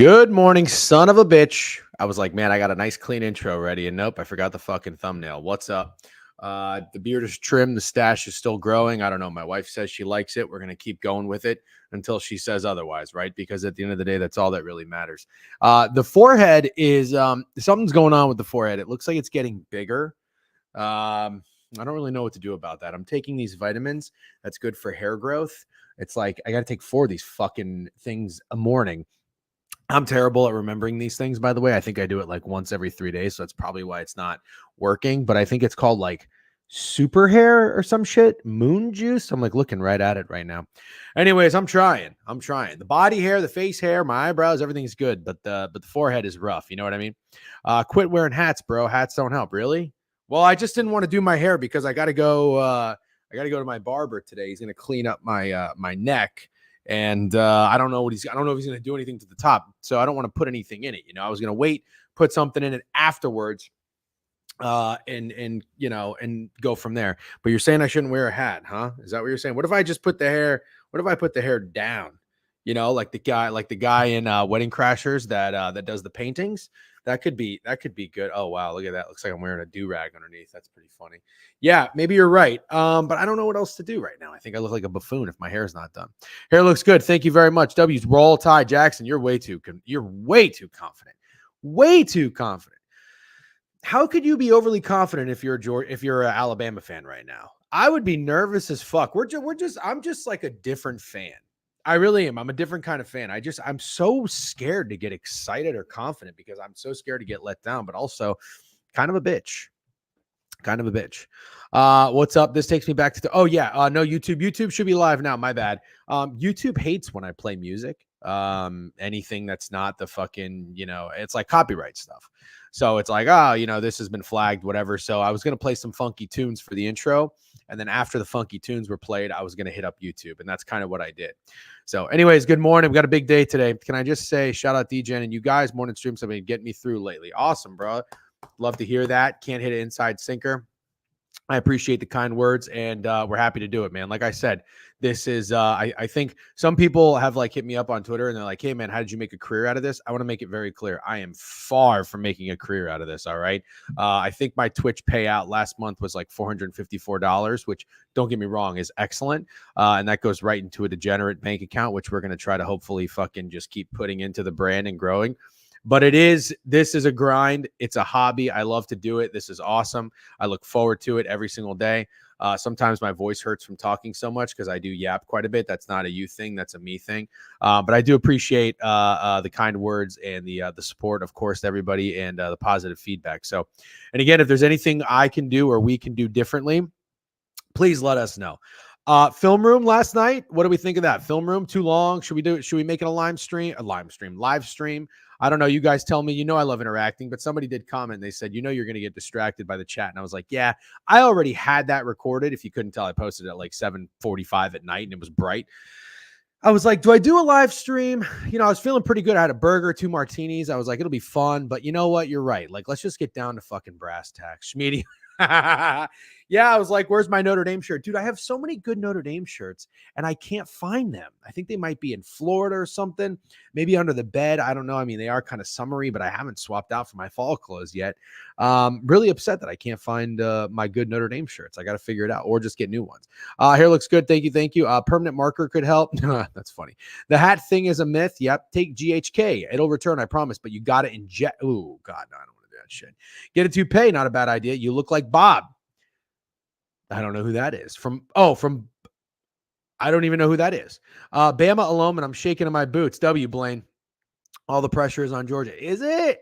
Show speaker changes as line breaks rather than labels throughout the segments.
Good morning, son of a bitch. I was like, man, I got a nice clean intro ready, and nope, I forgot the fucking thumbnail. What's up? The beard is trimmed, the stash is still growing. I don't know. My wife says she likes it. We're gonna keep going with it until she says otherwise, right? Because at the end of the day, that's all that really matters. The forehead is something's going on with the forehead. It looks like it's getting bigger. I don't really know what to do about that. I'm taking these vitamins. That's good for hair growth. It's like I got to take 4 of these fucking things a morning. I'm terrible at remembering these things, by the way. I think I do it like once every 3 days. So that's probably why it's not working. But I think it's called like super hair or some shit. Moon juice. I'm like looking right at it right now. Anyways, I'm trying. The body hair, the face hair, my eyebrows, everything's good. But the forehead is rough. You know what I mean? Quit wearing hats, bro. Hats don't help. Really? Well, I just didn't want to do my hair because I gotta go to my barber today. He's gonna clean up my neck. And I don't know if he's going to do anything to the top. So I don't want to put anything in it. I was going to wait, put something in it afterwards, and go from there. But you're saying I shouldn't wear a hat, huh? Is that what you're saying? What if I just put the hair? What if I put the hair down? Like the guy in Wedding Crashers that does the paintings. That could be good. Oh wow, look at that. Looks like I'm wearing a do-rag underneath. That's pretty funny. Yeah, maybe you're right. But I don't know what else to do right now. I think I look like a buffoon if my hair is not done. Hair looks good. Thank you very much. W's roll tide. Jackson, you're way too confident. Way too confident. How could you be overly confident if you're an Alabama fan right now? I would be nervous as fuck. I'm just like a different fan. I really am. I'm a different kind of fan. I'm so scared to get excited or confident because I'm so scared to get let down, but also kind of a bitch. What's up? This takes me back to no, YouTube. YouTube should be live now. My bad. YouTube hates when I play music. Anything that's not the fucking, it's like copyright stuff. So it's like, this has been flagged, whatever. So I was going to play some funky tunes for the intro. And then after the funky tunes were played, I was going to hit up YouTube. And that's kind of what I did. So anyways, good morning. We got a big day today. Can I just say shout out DJ and you guys, morning streams have been getting me through lately. Awesome, bro. Love to hear that. Can't hit it inside sinker. I appreciate the kind words, and we're happy to do it, man. Like I said, this is, I think some people have like hit me up on Twitter and they're like, hey man, how did you make a career out of this? I want to make it very clear. I am far from making a career out of this. All right. I think my Twitch payout last month was like $454, which don't get me wrong is excellent. And that goes right into a degenerate bank account, which we're going to try to hopefully fucking just keep putting into the brand and growing. But this is a grind. It's a hobby. I love to do it. This is awesome. I look forward to it every single day. Sometimes my voice hurts from talking so much because I do yap quite a bit. That's not a you thing. That's a me thing. But I do appreciate the kind words and the support, of course, to everybody and the positive feedback. So, and again, if there's anything I can do or we can do differently, please let us know. Film room last night. What do we think of that? Film room too long? Should we make it a live stream? Live stream. I don't know. You guys tell me. I love interacting, but somebody did comment. They said, you're going to get distracted by the chat. And I was like, yeah, I already had that recorded. If you couldn't tell, I posted it at like 7:45 at night and it was bright. I was like, do I do a live stream? I was feeling pretty good. I had a burger, 2 martinis. I was like, it'll be fun, but you know what? You're right. Like, let's just get down to fucking brass tacks. Schmeedy. Yeah, I was like, where's my Notre Dame shirt? Dude, I have so many good Notre Dame shirts and I can't find them. I think they might be in Florida or something, maybe under the bed. I don't know. I mean, they are kind of summery, but I haven't swapped out for my fall clothes yet. Really upset that I can't find my good Notre Dame shirts. I got to figure it out or just get new ones. Hair looks good. Thank you. Permanent marker could help. That's funny. The hat thing is a myth. Yep. Take GHK. It'll return, I promise, but you got to inject. Oh, God, no, I don't want to do that shit. Get a toupee. Not a bad idea. You look like Bob. I don't know who that is. I don't even know who that is. Bama alone, and I'm shaking in my boots. Blaine. All the pressure is on Georgia. Is it?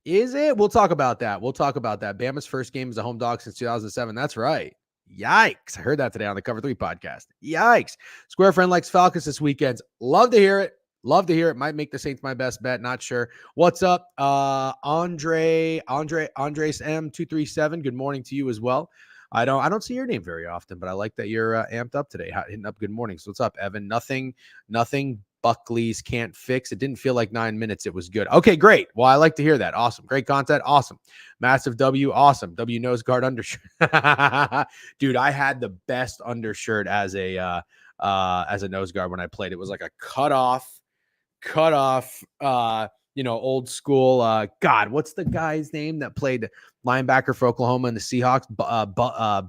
We'll talk about that. Bama's first game is a home dog since 2007. That's right. Yikes. I heard that today on the Cover 3 podcast. Yikes. Square Friend likes Falcons this weekend. Love to hear it. Might make the Saints my best bet. Not sure. What's up? Andres M237. Good morning to you as well. I don't see your name very often, but I like that you're amped up today, hitting up good mornings. What's up, Evan? Nothing Buckley's can't fix. It didn't feel like 9 minutes. It was good. Okay, great. Well, I like to hear that. Awesome. Great content. Awesome. Massive W. Awesome. W nose guard undershirt. Dude, I had the best undershirt as a nose guard when I played. It was like a cutoff cutoff, old school. God, what's the guy's name that played linebacker for Oklahoma and the Seahawks?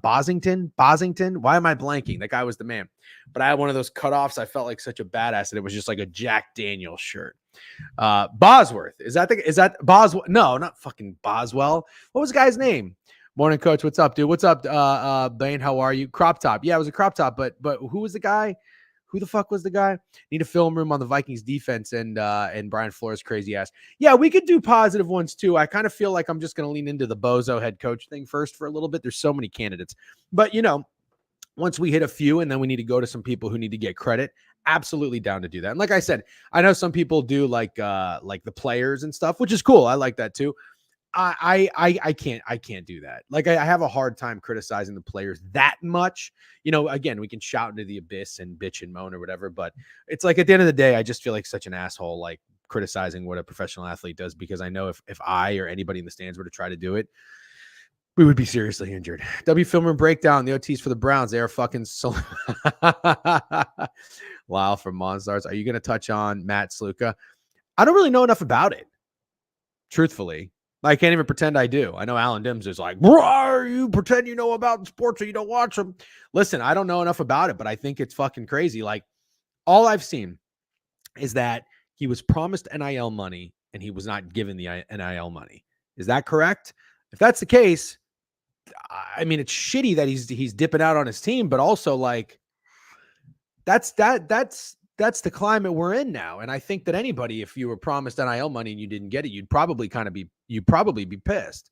Bosington. Why am I blanking? That guy was the man. But I had one of those cutoffs. I felt like such a badass, and it was just like a Jack Daniels shirt. Bosworth. Is that Boswell? No, not fucking Boswell. What was the guy's name? Morning, coach. What's up, dude? What's up, Blaine? How are you? Crop top. Yeah, it was a crop top, but who was the guy? Who the fuck was the guy? Need a film room on the Vikings defense and Brian Flores crazy ass. Yeah, we could do positive ones too. I kind of feel like I'm just going to lean into the Bozo head coach thing first for a little bit. There's so many candidates, but once we hit a few and then we need to go to some people who need to get credit, absolutely down to do that. And like I said, I know some people do like the players and stuff, which is cool. I like that too. I can't do that. Like I have a hard time criticizing the players that much. Again, we can shout into the abyss and bitch and moan or whatever, but it's like at the end of the day, I just feel like such an asshole, like criticizing what a professional athlete does, because I know if I or anybody in the stands were to try to do it, we would be seriously injured. W Filmer breakdown. The OTs for the Browns. They are fucking so. Lyle from Monstars. Are you going to touch on Matt Sluka? I don't really know enough about it, truthfully. I can't even pretend I do. I know Alan Dims is like, bro, you pretend you know about sports or you don't watch them. Listen, I don't know enough about it, but I think it's fucking crazy. Like, all I've seen is that he was promised NIL money and he was not given the NIL money. Is that correct? If that's the case, I mean, it's shitty that he's dipping out on his team, but also like that's the climate we're in now. And I think that anybody, if you were promised NIL money and you didn't get it, you'd probably be pissed.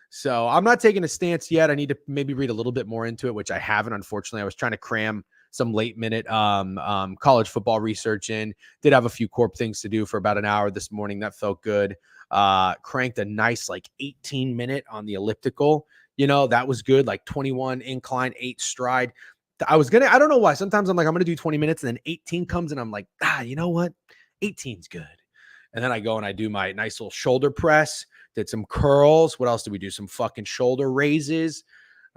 So I'm not taking a stance yet. I need to maybe read a little bit more into it, which I haven't, unfortunately. I was trying to cram some late minute college football research in. Did have a few corp things to do for about an hour this morning. That felt good. Cranked a nice like 18-minute on the elliptical. That was good. Like 21 incline, 8 stride. I don't know why. Sometimes I'm like, I'm going to do 20 minutes and then 18 comes and I'm like, you know what? 18's good. And then I go and I do my nice little shoulder press, did some curls. What else did we do? Some fucking shoulder raises.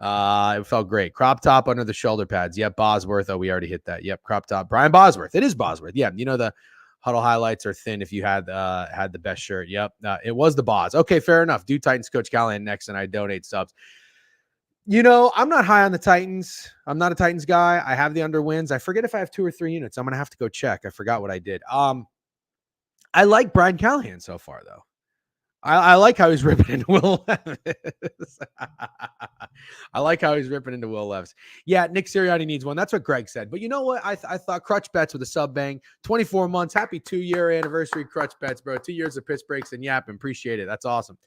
It felt great. Crop top under the shoulder pads. Yep. Bosworth. Oh, we already hit that. Yep. Crop top. Brian Bosworth. It is Bosworth. Yeah. The huddle highlights are thin if you had the best shirt. Yep. It was the Bos. Okay. Fair enough. Do Titans coach Callahan next and I donate subs. I'm not high on the Titans. I'm not a Titans guy. I have the underwins. I forget if I have 2 or 3 units. I'm going to have to go check. I forgot what I did. I like Brian Callahan so far, though. I like how he's ripping into Will Levis. I like how he's ripping into Will Levis. Yeah, Nick Sirianni needs one. That's what Greg said. But you know what? I thought Crutch Bets with a sub bang. 24 months. Happy 2-year anniversary, Crutch Bets, bro. 2 years of piss breaks and yapping. Appreciate it. That's awesome.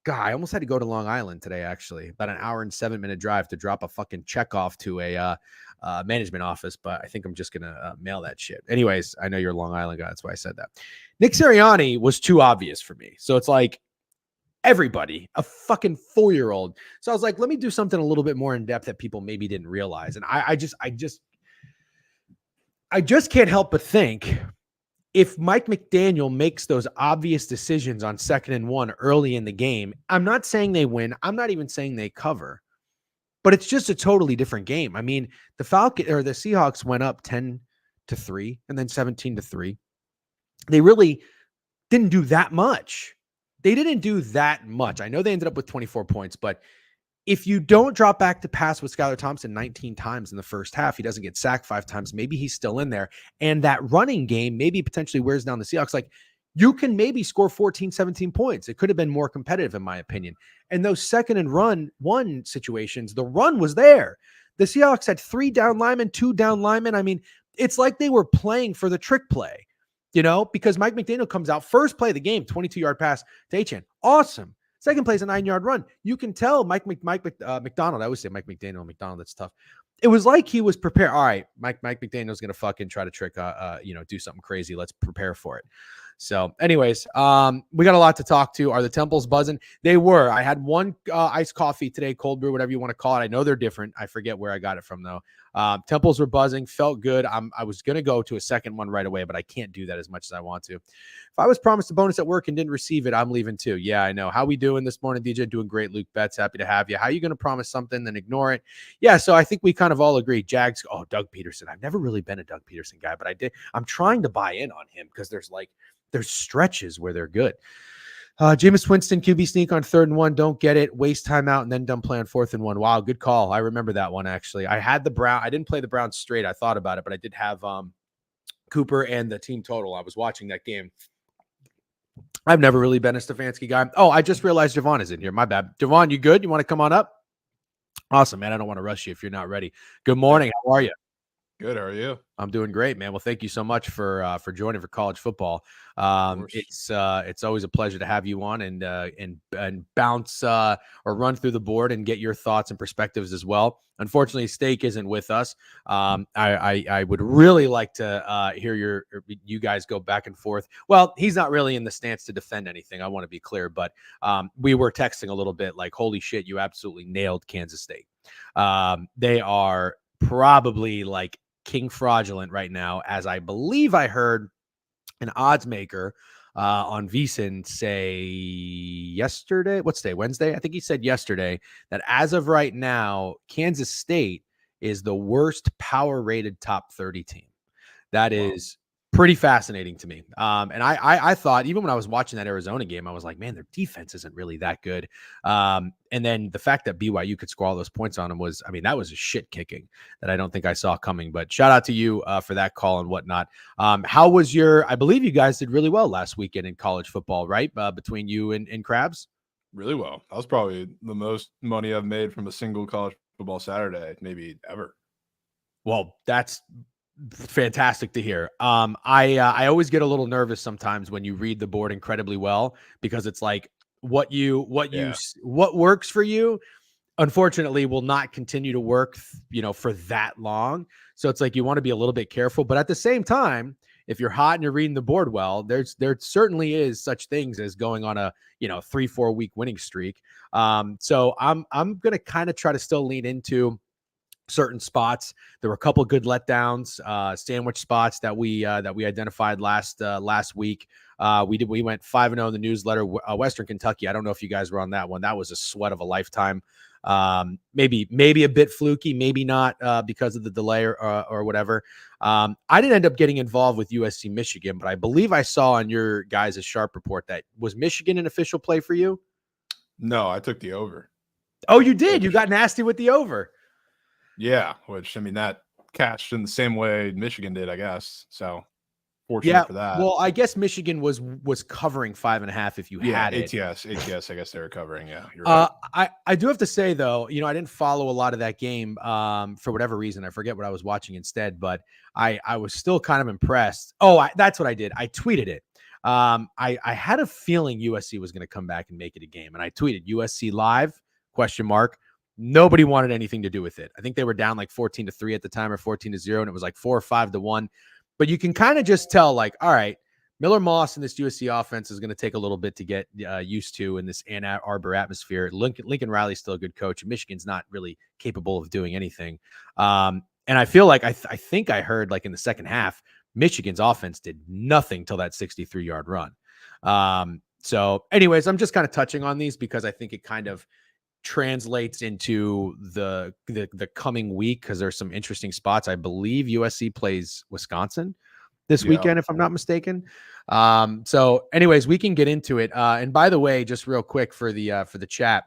God, I almost had to go to Long Island today, actually. About an hour and 7-minute drive to drop a fucking check off to a management office, but I think I'm just going to mail that shit. Anyways, I know you're a Long Island guy. That's why I said that. Nick Sirianni was too obvious for me. So it's like everybody, a fucking 4-year-old. So I was like, let me do something a little bit more in depth that people maybe didn't realize. And I just can't help but think, if Mike McDaniel makes those obvious decisions on 2nd and 1 early in the game, I'm not saying they win. I'm not even saying they cover, but it's just a totally different game. I mean, the Seahawks went up 10-3 and then 17-3. They really didn't do that much. I know they ended up with 24 points, but if you don't drop back to pass with Skylar Thompson 19 times in the first half, he doesn't get sacked 5 times. Maybe he's still in there. And that running game maybe potentially wears down the Seahawks. Like, you can maybe score 14, 17 points. It could have been more competitive, in my opinion. And those 2nd and 1 situations, the run was there. The Seahawks had 3 down linemen, 2 down linemen. I mean, it's like they were playing for the trick play, because Mike McDaniel comes out first play of the game, 22-yard pass to Achane. Awesome. Second play is a 9-yard run. You can tell Mike McDonald. I always say Mike McDaniel. McDonald, that's tough. It was like he was prepared. All right, Mike McDaniel's going to fucking try to trick, do something crazy. Let's prepare for it. So anyways, we got a lot to talk to. Are the temples buzzing? They were. I had one iced coffee today, cold brew, whatever you want to call it. I know they're different. I forget where I got it from, though. Temples were buzzing, felt good. I was going to go to a second one right away, but I can't do that as much as I want to. If I was promised a bonus at work and didn't receive it, I'm leaving too. Yeah, I know. How we doing this morning, DJ? Doing great. Luke Betts, happy to have you. How are you going to promise something then ignore it? Yeah, so I think we kind of all agree. Jags. Oh, Doug Peterson. I've never really been a Doug Peterson guy, but I'm trying to buy in on him because there's stretches where they're good. Jameis Winston, QB sneak on 3rd and 1. Don't get it. Waste time out and then dumb play on 4th and 1. Wow, good call. I remember that one, actually. I had the Brown. I didn't play the Browns straight. I thought about it, but I did have Cooper and the team total. I was watching that game. I've never really been a Stefanski guy. Oh, I just realized Jovan is in here. My bad. Jovan, you good? You want to come on up? Awesome, man. I don't want to rush you if you're not ready. Good morning. How are you?
Good. How are you?
I'm doing great, man. Well, thank you so much for joining for college football. It's always a pleasure to have you on and bounce or run through the board and get your thoughts and perspectives as well. Unfortunately, Steak isn't with us. I would really like to hear you guys go back and forth. Well, he's not really in the stance to defend anything. I want to be clear, but we were texting a little bit like, holy shit, you absolutely nailed Kansas State. They are probably like king fraudulent right now, as I believe I heard an odds maker on VSiN say yesterday. What's today? Wednesday? I think he said yesterday that as of right now, Kansas State is the worst power rated top 30 team. That is pretty fascinating to me. And I thought, even when I was watching that Arizona game, I was like, man, their defense isn't really that good. And then the fact that BYU could score all those points on them that was a shit kicking that I don't think I saw coming. But shout out to you for that call and whatnot. How was I believe you guys did really well last weekend in college football, right? Between you and Krabs?
Really well. That was probably the most money I've made from a single college football Saturday, maybe ever.
Well, that's fantastic to hear. I always get a little nervous sometimes when you read the board incredibly well, because it's like what works for you, unfortunately, will not continue to work, for that long. So it's like you want to be a little bit careful, but at the same time, if you're hot and you're reading the board well, there certainly is such things as going on a 3-4 week winning streak. So I'm gonna kind of try to still lean into certain spots. There were a couple of good letdowns, sandwich spots that we identified last week. We went 5-0 in the newsletter. Western Kentucky. I don't know if you guys were on that one. That was a sweat of a lifetime. Maybe a bit fluky, maybe not because of the delay or whatever. I didn't end up getting involved with USC Michigan, but I believe I saw on your guys' Sharp report that was Michigan an official play for you?
No, I took the over.
Oh, you did? You got nasty with the over.
Yeah, which that cashed in the same way Michigan did, I guess. So fortunate for that.
Well, I guess Michigan was covering 5.5 if you had it.
ATS, I guess they were covering. Yeah, you're right.
I do have to say though, I didn't follow a lot of that game for whatever reason. I forget what I was watching instead, but I was still kind of impressed. Oh, that's what I did. I tweeted it. I had a feeling USC was going to come back and make it a game, and I tweeted USC live ? Nobody wanted anything to do with it. I think they were down like 14-3 at the time, or 14-0, and it was like 4 or 5-1. But you can kind of just tell, like, all right, Miller Moss and this USC offense is going to take a little bit to get used to in this Ann Arbor atmosphere. Lincoln Riley's still a good coach. Michigan's not really capable of doing anything. And I feel like I think I heard, like, in the second half, Michigan's offense did nothing till that 63-yard run. So anyways, I'm just kind of touching on these because I think it kind of translates into the coming week, because there's some interesting spots. I believe USC plays Wisconsin this weekend, if I'm not mistaken. So anyways, we can get into it. And by the way, just real quick for the chat,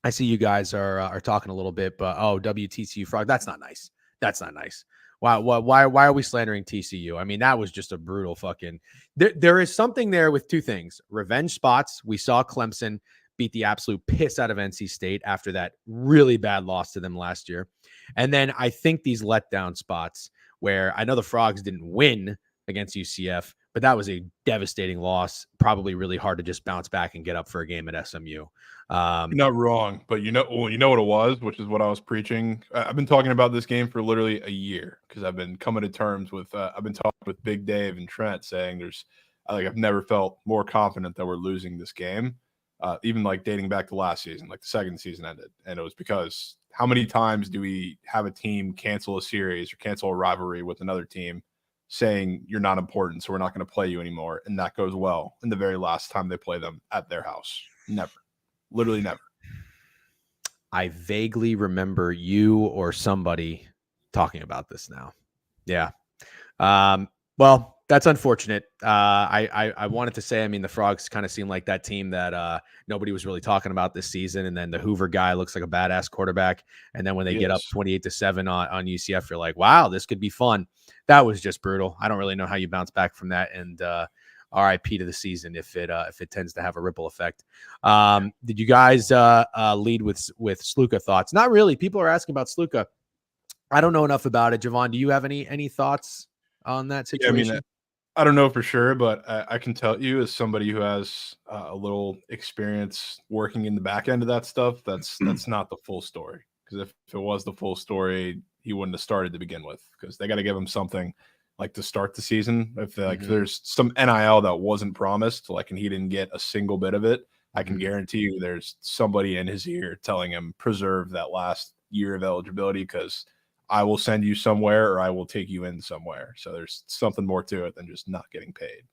I see you guys are talking a little bit, but WTCU frog. That's not nice. That's not nice. Why are we slandering TCU? That was just a brutal fucking. There is something there with two things: revenge spots. We saw Clemson beat the absolute piss out of NC State after that really bad loss to them last year. And then I think these letdown spots where I know the Frogs didn't win against UCF, but that was a devastating loss. Probably really hard to just bounce back and get up for a game at SMU.
You're not wrong, but you know what it was, which is what I was preaching. I've been talking about this game for literally a year, because I've been coming to terms with, I've been talking with Big Dave and Trent, saying I've never felt more confident that we're losing this game. Even like dating back to last season, like the second season ended, and it was because how many times do we have a team cancel a series or cancel a rivalry with another team saying you're not important, so we're not going to play you anymore, and that goes well in the very last time they play them at their house? Never. Literally never.
I vaguely remember you or somebody talking about this now. Yeah. Well, that's unfortunate. I wanted to say, I mean, the Frogs kind of seem like that team that nobody was really talking about this season. And then the Hoover guy looks like a badass quarterback. And then when they get up 28-7 on UCF, you're like, wow, this could be fun. That was just brutal. I don't really know how you bounce back from that. And RIP to the season if it tends to have a ripple effect. Did you guys lead with Sluka thoughts? Not really. People are asking about Sluka. I don't know enough about it. Jovan, do you have any thoughts on that situation?
Yeah, I mean, I don't know for sure, but I can tell you as somebody who has a little experience working in the back end of that stuff, that's not the full story. Because if it was the full story, he wouldn't have started to begin with. Because they got to give him something like to start the season. If there's some NIL that wasn't promised, like, and he didn't get a single bit of it, I can guarantee you there's somebody in his ear telling him preserve that last year of eligibility because I will send you somewhere or I will take you in somewhere. So there's something more to it than just not getting paid.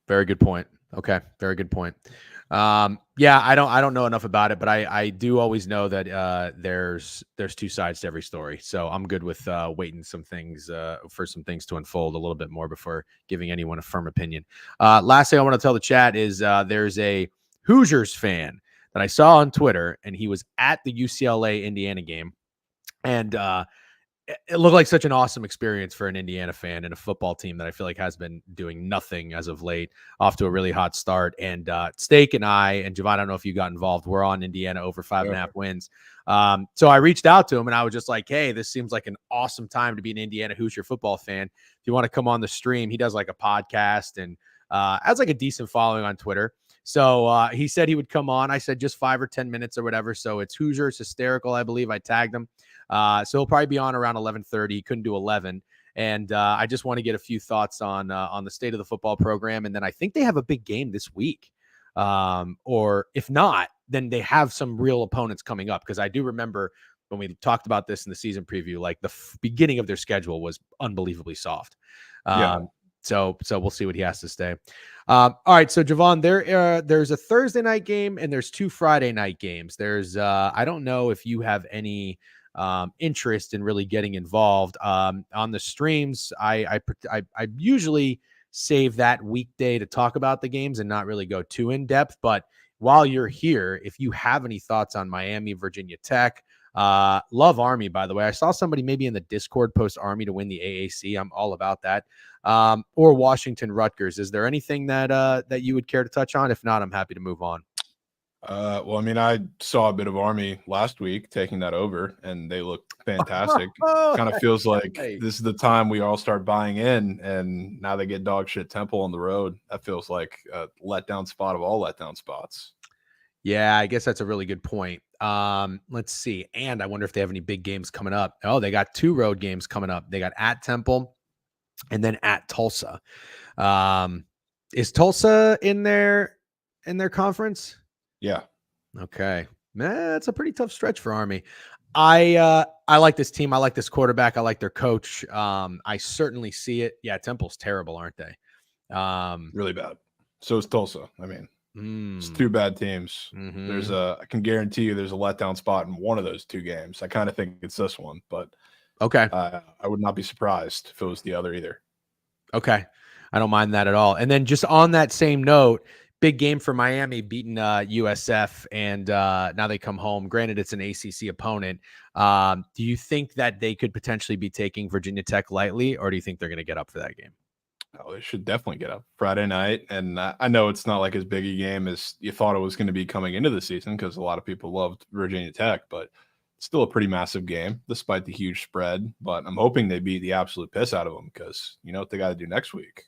Very good point. Okay. Very good point. Yeah, I don't know enough about it, but I do always know that there's two sides to every story. So I'm good with waiting for some things to unfold a little bit more before giving anyone a firm opinion. Last thing I want to tell the chat is there's a Hoosiers fan that I saw on Twitter, and he was at the UCLA Indiana game. And it looked like such an awesome experience for an Indiana fan and a football team that I feel like has been doing nothing as of late, off to a really hot start. And Steak and I, and Jovan, I don't know if you got involved, we're on Indiana over 5.5 wins. So I reached out to him and I was just like, hey, this seems like an awesome time to be an Indiana Hoosier football fan. If you want to come on the stream, he does like a podcast and has like a decent following on Twitter. So he said he would come on. I said just 5 or 10 minutes or whatever. So it's Hoosiers Hysterical, I believe. I tagged him. So he'll probably be on around 11:30. He couldn't do 11. And I just want to get a few thoughts on the state of the football program. And then I think they have a big game this week. Or if not, then they have some real opponents coming up. Because I do remember when we talked about this in the season preview, like the beginning of their schedule was unbelievably soft. So we'll see what he has to say. All right. So Jovan, there's a Thursday night game and there's 2 Friday night games. There's I don't know if you have any interest in really getting involved on the streams. I usually save that weekday to talk about the games and not really go too in depth. But while you're here, if you have any thoughts on Miami, Virginia Tech, love Army, by the way. I saw somebody maybe in the Discord post Army to win the AAC. I'm all about that. Or Washington Rutgers. Is there anything that you would care to touch on? If not, I'm happy to move on.
Well, I mean, I saw a bit of Army last week taking that over, and they look fantastic. Kind of feels like this is the time we all start buying in, and now they get dog shit Temple on the road. That feels like a letdown spot of all letdown spots.
Yeah, I guess that's a really good point. Let's see. And I wonder if they have any big games coming up. Oh, they got 2 road games coming up. They got at Temple and then at Tulsa. Is Tulsa in their conference?
Yeah.
Okay. That's a pretty tough stretch for Army. I like this team. I like this quarterback. I like their coach. I certainly see it. Yeah, Temple's terrible, aren't they?
Really bad. So is Tulsa. I mean, it's 2 bad teams. I can guarantee you there's a letdown spot in one of those 2 games. I kind of think it's this one, but
okay.
I would not be surprised if it was the other either.
Okay. I don't mind that at all. And then just on that same note, big game for Miami beating USF, and now they come home. Granted, it's an ACC opponent. Do you think that they could potentially be taking Virginia Tech lightly, or do you think they're going to get up for that game?
Oh, they should definitely get up Friday night. And I know it's not like as big a game as you thought it was going to be coming into the season because a lot of people loved Virginia Tech, but it's still a pretty massive game despite the huge spread. But I'm hoping they beat the absolute piss out of them because you know what they got to do next week?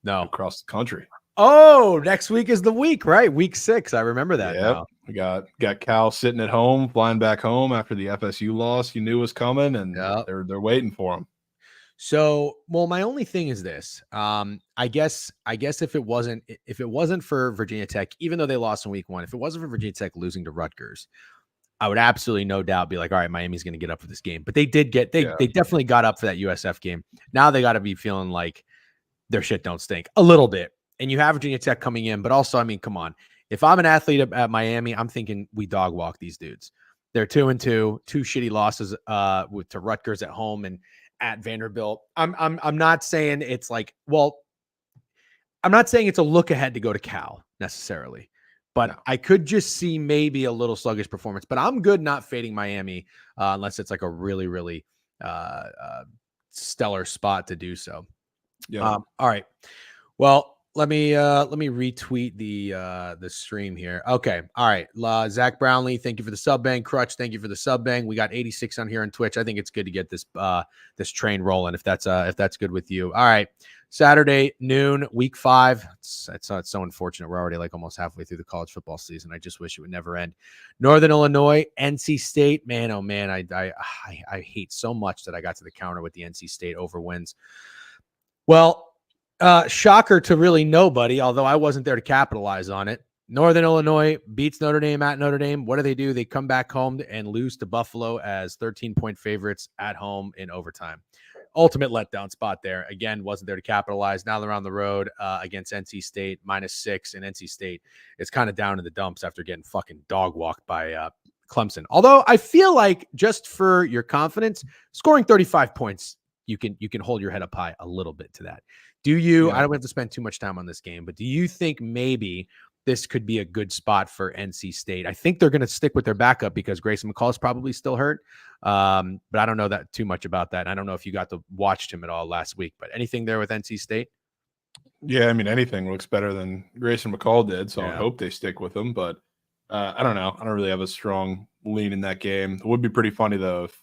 No.
Across the country.
Oh, next week is the week, right? Week 6. I remember that.
Yep.
Now.
We got Cal sitting at home, flying back home after the FSU loss you knew was coming, and they're waiting for him.
So, well, my only thing is this. I guess if it wasn't for Virginia Tech, even though they lost in week 1, if it wasn't for Virginia Tech losing to Rutgers, I would absolutely no doubt be like, all right, Miami's going to get up for this game. But they definitely got up for that USF game. Now they got to be feeling like their shit don't stink a little bit. And you have Virginia Tech coming in, but also, I mean, come on. If I'm an athlete at Miami, I'm thinking we dog walk these dudes. They're 2-2, two shitty losses to Rutgers at home and at Vanderbilt. I'm not saying it's like, well, I'm not saying it's a look ahead to go to Cal necessarily, but
No.
I could just see maybe a little sluggish performance. But I'm good not fading Miami unless it's like a really, really stellar spot to do so.
Yeah.
All right. Well, let me retweet the stream here. Okay. All right. Zach Brownlee, thank you for the sub bang. Crutch, thank you for the sub bang. We got 86 on here on Twitch. I think it's good to get this this train rolling if that's good with you. All right. Saturday noon, week 5. It's so unfortunate. We're already like almost halfway through the college football season. I just wish it would never end. Northern Illinois, NC State. Man, oh man, I hate so much that I got to the counter with the NC State over wins. Well, shocker to really nobody, although I wasn't there to capitalize on it. Northern Illinois beats Notre Dame at Notre Dame. What do? They come back home and lose to Buffalo as 13-point favorites at home in overtime. Ultimate letdown spot there. Again, wasn't there to capitalize. Now they're on the road against NC State, -6, and NC State is kind of down in the dumps after getting fucking dog walked by Clemson. Although I feel like, just for your confidence, scoring 35 points, you can hold your head up high a little bit to that. Do you? Yeah. I don't have to spend too much time on this game, but do you think maybe this could be a good spot for NC State? I think they're going to stick with their backup because Grayson McCall is probably still hurt. But I don't know that too much about that. I don't know if you got to watch him at all last week, but anything there with NC State?
Yeah, I mean, anything looks better than Grayson McCall did, so I hope they stick with him. But I don't know. I don't really have a strong lean in that game. It would be pretty funny, though, if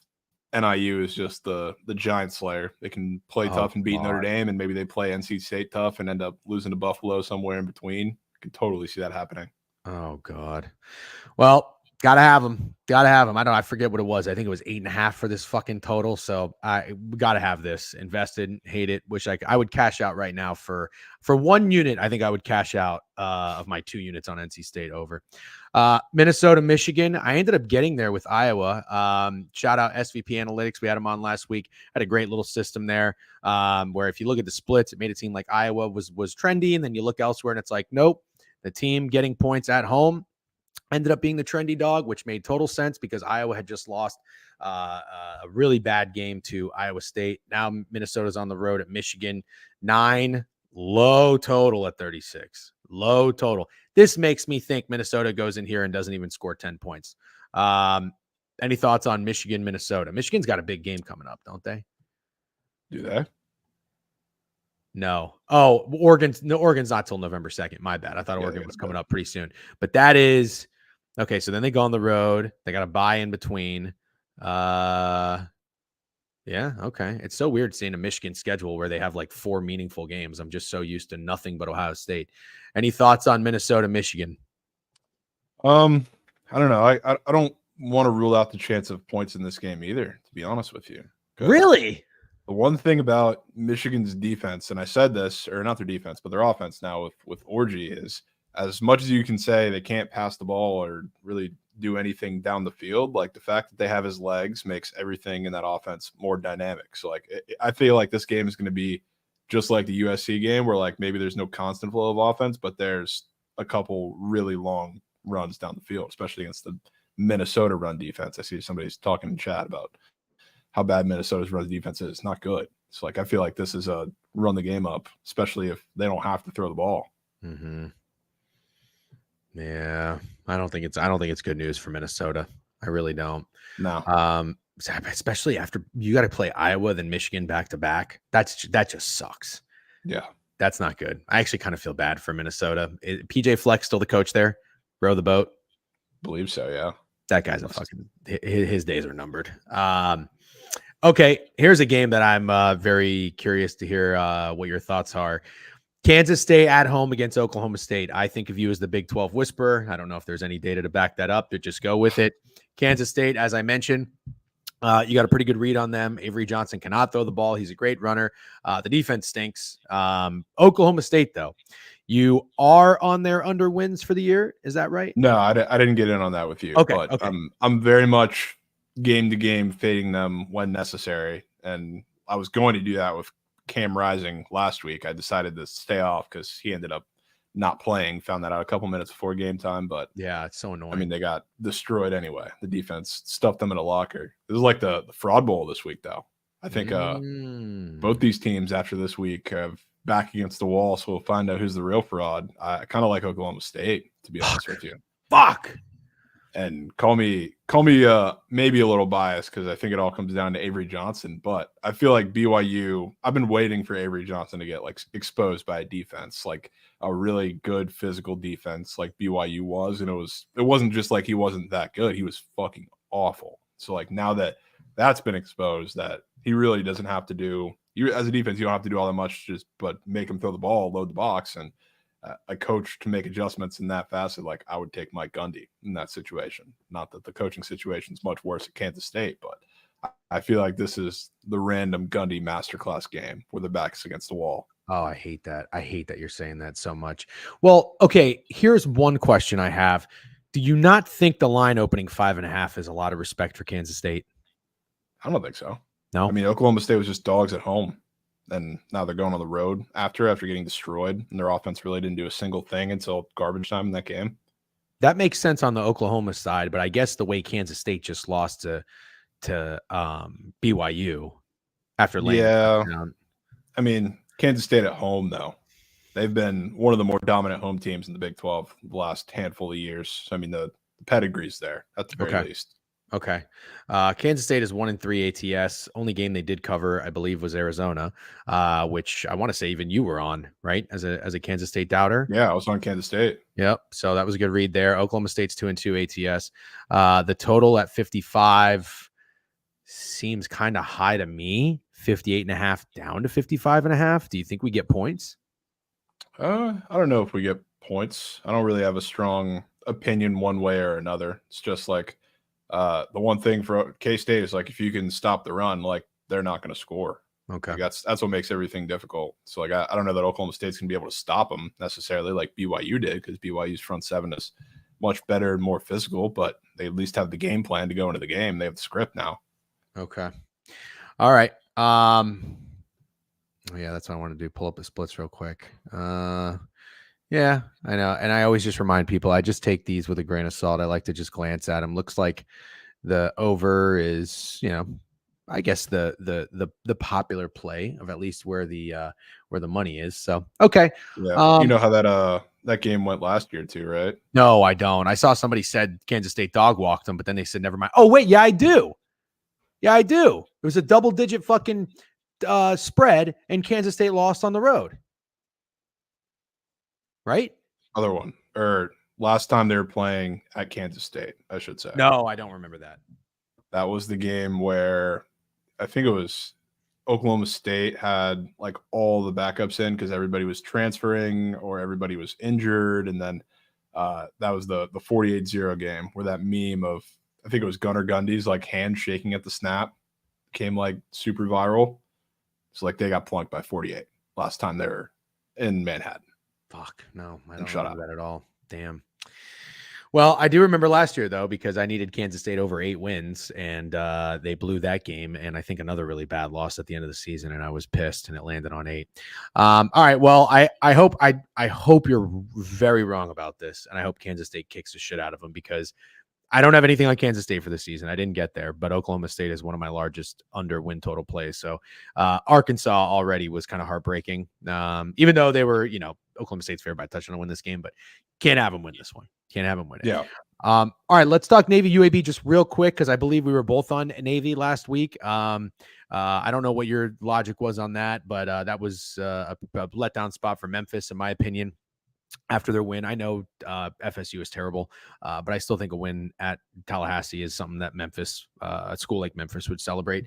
NIU is just the giant slayer. They can play tough and beat Notre Dame, and maybe they play NC State tough and end up losing to Buffalo somewhere in between. I can totally see that happening.
Oh, God. Well, gotta have them. Gotta have them. I forget what it was. I think it was 8.5 for this fucking total. So I gotta have this. Invested, hate it. Wish I would cash out right now for 1 unit. I think I would cash out of my 2 units on NC State over. Minnesota, Michigan. I ended up getting there with Iowa. Shout out SVP Analytics. We had them on last week. Had a great little system there where if you look at the splits, it made it seem like Iowa was trendy. And then you look elsewhere and it's like, nope, the team getting points at home ended up being the trendy dog, which made total sense because Iowa had just lost a really bad game to Iowa State. Now Minnesota's on the road at Michigan. 9, low total at 36. Low total. This makes me think Minnesota goes in here and doesn't even score 10 points. Any thoughts on Michigan, Minnesota? Michigan's got a big game coming up, don't they?
Do they?
No. Oh, Oregon's not till November 2nd. My bad. I thought Oregon was coming up pretty soon. But that is okay. So then they go on the road. They got to buy in between. Yeah. Okay. It's so weird seeing a Michigan schedule where they have like 4 meaningful games. I'm just so used to nothing but Ohio State. Any thoughts on Minnesota, Michigan?
I don't know. I don't want to rule out the chance of points in this game either, to be honest with you.
Really?
The one thing about Michigan's defense, and I said this, or not their defense, but their offense now with Orgy, is as much as you can say they can't pass the ball or really do anything down the field, like the fact that they have his legs makes everything in that offense more dynamic. So like I feel like this game is going to be just like the USC game where like maybe there's no constant flow of offense, but there's a couple really long runs down the field, especially against the Minnesota run defense. I see somebody's talking in chat about how bad Minnesota's run defense is. Not good. So like I feel like this is a run the game up, especially if they don't have to throw the ball.
Mm-hmm. Yeah, I don't think it's good news for Minnesota. I really don't.
No.
Especially after you got to play Iowa, then Michigan back to back. That just sucks.
Yeah,
that's not good. I actually kind of feel bad for Minnesota. PJ Fleck still the coach there? Row the boat?
Believe so. Yeah.
That guy's a fucking. His days are numbered. Okay, here's a game that I'm very curious to hear what your thoughts are. Kansas State at home against Oklahoma State. I think of you as the Big 12 whisperer. I don't know if there's any data to back that up, but just go with it. Kansas State, as I mentioned, you got a pretty good read on them. Avery Johnson cannot throw the ball. He's a great runner. The defense stinks. Oklahoma State, though, You are on their under wins for the year. Is that right?
No, I didn't get in on that with you,
Okay.
but
Okay.
I'm very much game to game fading them when necessary, and I was going to do that with Cam Rising last week. I decided to stay off because he ended up not playing. Found that out a couple minutes before game time, but
Yeah, it's so annoying.
I mean, they got destroyed anyway. The defense stuffed them in a locker. This is like the fraud bowl this week, though. I think both these teams after this week have back against the wall, so we'll find out who's the real fraud. I kind of like Oklahoma State, to be honest with you.
Fuck.
And call me maybe a little biased because I think it all comes down to Avery Johnson, but I feel like BYU, I've been waiting for Avery Johnson to get like exposed by a defense, like a really good physical defense like BYU was, and it wasn't just like he wasn't that good, he was fucking awful. So like now that that's been exposed, that he really doesn't have to do, you as a defense, you don't have to do all that much, but make him throw the ball, load the box, and a coach to make adjustments in that facet, like I would take Mike Gundy in that situation. Not that the coaching situation is much worse at Kansas State, but I feel like this is the random Gundy masterclass game where the back's against the wall.
Oh, I hate that. I hate that you're saying that so much. Well, okay, here's one question I have. Do you not think the line opening 5.5 is a lot of respect for Kansas State?
I don't think so.
No?
I mean, Oklahoma State was just dogs at home. And now they're going on the road after getting destroyed, and their offense really didn't do a single thing until garbage time in that game.
That makes sense on the Oklahoma side, but I guess the way Kansas State just lost to BYU after laying down.
I mean, Kansas State at home, though, they've been one of the more dominant home teams in the Big 12 the last handful of years. So, I mean, the pedigree's there at the very least.
Okay. Kansas State is 1-3 ATS. Only game they did cover, I believe, was Arizona, which I want to say even you were on, right? As a Kansas State doubter.
Yeah, I was on Kansas State.
Yep. So that was a good read there. Oklahoma State's 2-2 ATS. The total at 55 seems kind of high to me. 58.5 down to 55.5. Do you think we get points?
I don't know if we get points. I don't really have a strong opinion one way or another. It's just like, the one thing for K-State is like if you can stop the run, like they're not going to score.
Okay,
like that's what makes everything difficult. So like I don't know that Oklahoma State's going to be able to stop them necessarily like BYU did, because BYU's front seven is much better and more physical, but they at least have the game plan to go into the game. They have the script now.
Okay, all right. Yeah, that's what I want to do. Pull up the splits real quick. Yeah, I know. And I always just remind people, I just take these with a grain of salt. I like to just glance at them. Looks like the over is, I guess the popular play of at least where the money is. So, okay.
Yeah. You know how that game went last year too, right?
No, I don't. I saw somebody said Kansas State dog walked them, but then they said, never mind. Oh, wait. Yeah, I do. Yeah, I do. It was a double-digit fucking spread, and Kansas State lost on the road. Right?
Other one. Or last time they were playing at Kansas State, I should say.
No, I don't remember that.
That was the game where I think it was Oklahoma State had like all the backups in because everybody was transferring or everybody was injured. And then that was the 48-0 game where that meme of, I think it was Gunnar Gundy's like hand shaking at the snap became like super viral. So like they got plunked by 48 last time they were in Manhattan.
Fuck, no, I don't remember that at all. Damn. Well, I do remember last year, though, because I needed Kansas State over 8 wins, and they blew that game, and I think another really bad loss at the end of the season, and I was pissed, and it landed on 8. All right, well, I hope you're very wrong about this, and I hope Kansas State kicks the shit out of them, because I don't have anything like Kansas State for the season. I didn't get there, but Oklahoma State is one of my largest under win total plays. So Arkansas already was kind of heartbreaking, even though they were, Oklahoma State's favored by a touchdown to win this game, but can't have them win this one. Can't have them win it.
Yeah.
All right, let's talk Navy UAB just real quick, because I believe we were both on Navy last week. I don't know what your logic was on that, but that was a letdown spot for Memphis, in my opinion. After their win, I know FSU is terrible, but I still think a win at Tallahassee is something that Memphis, a school like Memphis, would celebrate.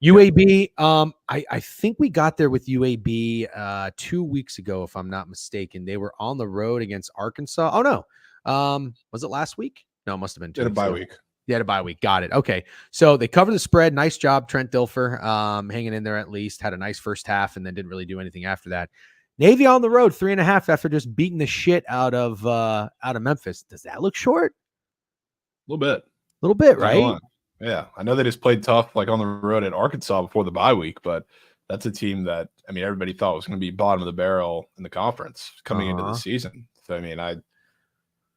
UAB, I think we got there with UAB 2 weeks ago, if I'm not mistaken. They were on the road against Arkansas. Oh, no. Was it last week? No, it must have been 2
weeks ago.
Week. They had a bye week. Got it. Okay. So they covered the spread. Nice job, Trent Dilfer, hanging in there at least. Had a nice first half and then didn't really do anything after that. Navy on the road 3.5 after just beating the shit out of Memphis. Does that look short?
A little bit.
A little bit, right?
Yeah, I know they just played tough like on the road at Arkansas before the bye week, but that's a team that everybody thought was going to be bottom of the barrel in the conference coming into the season. So I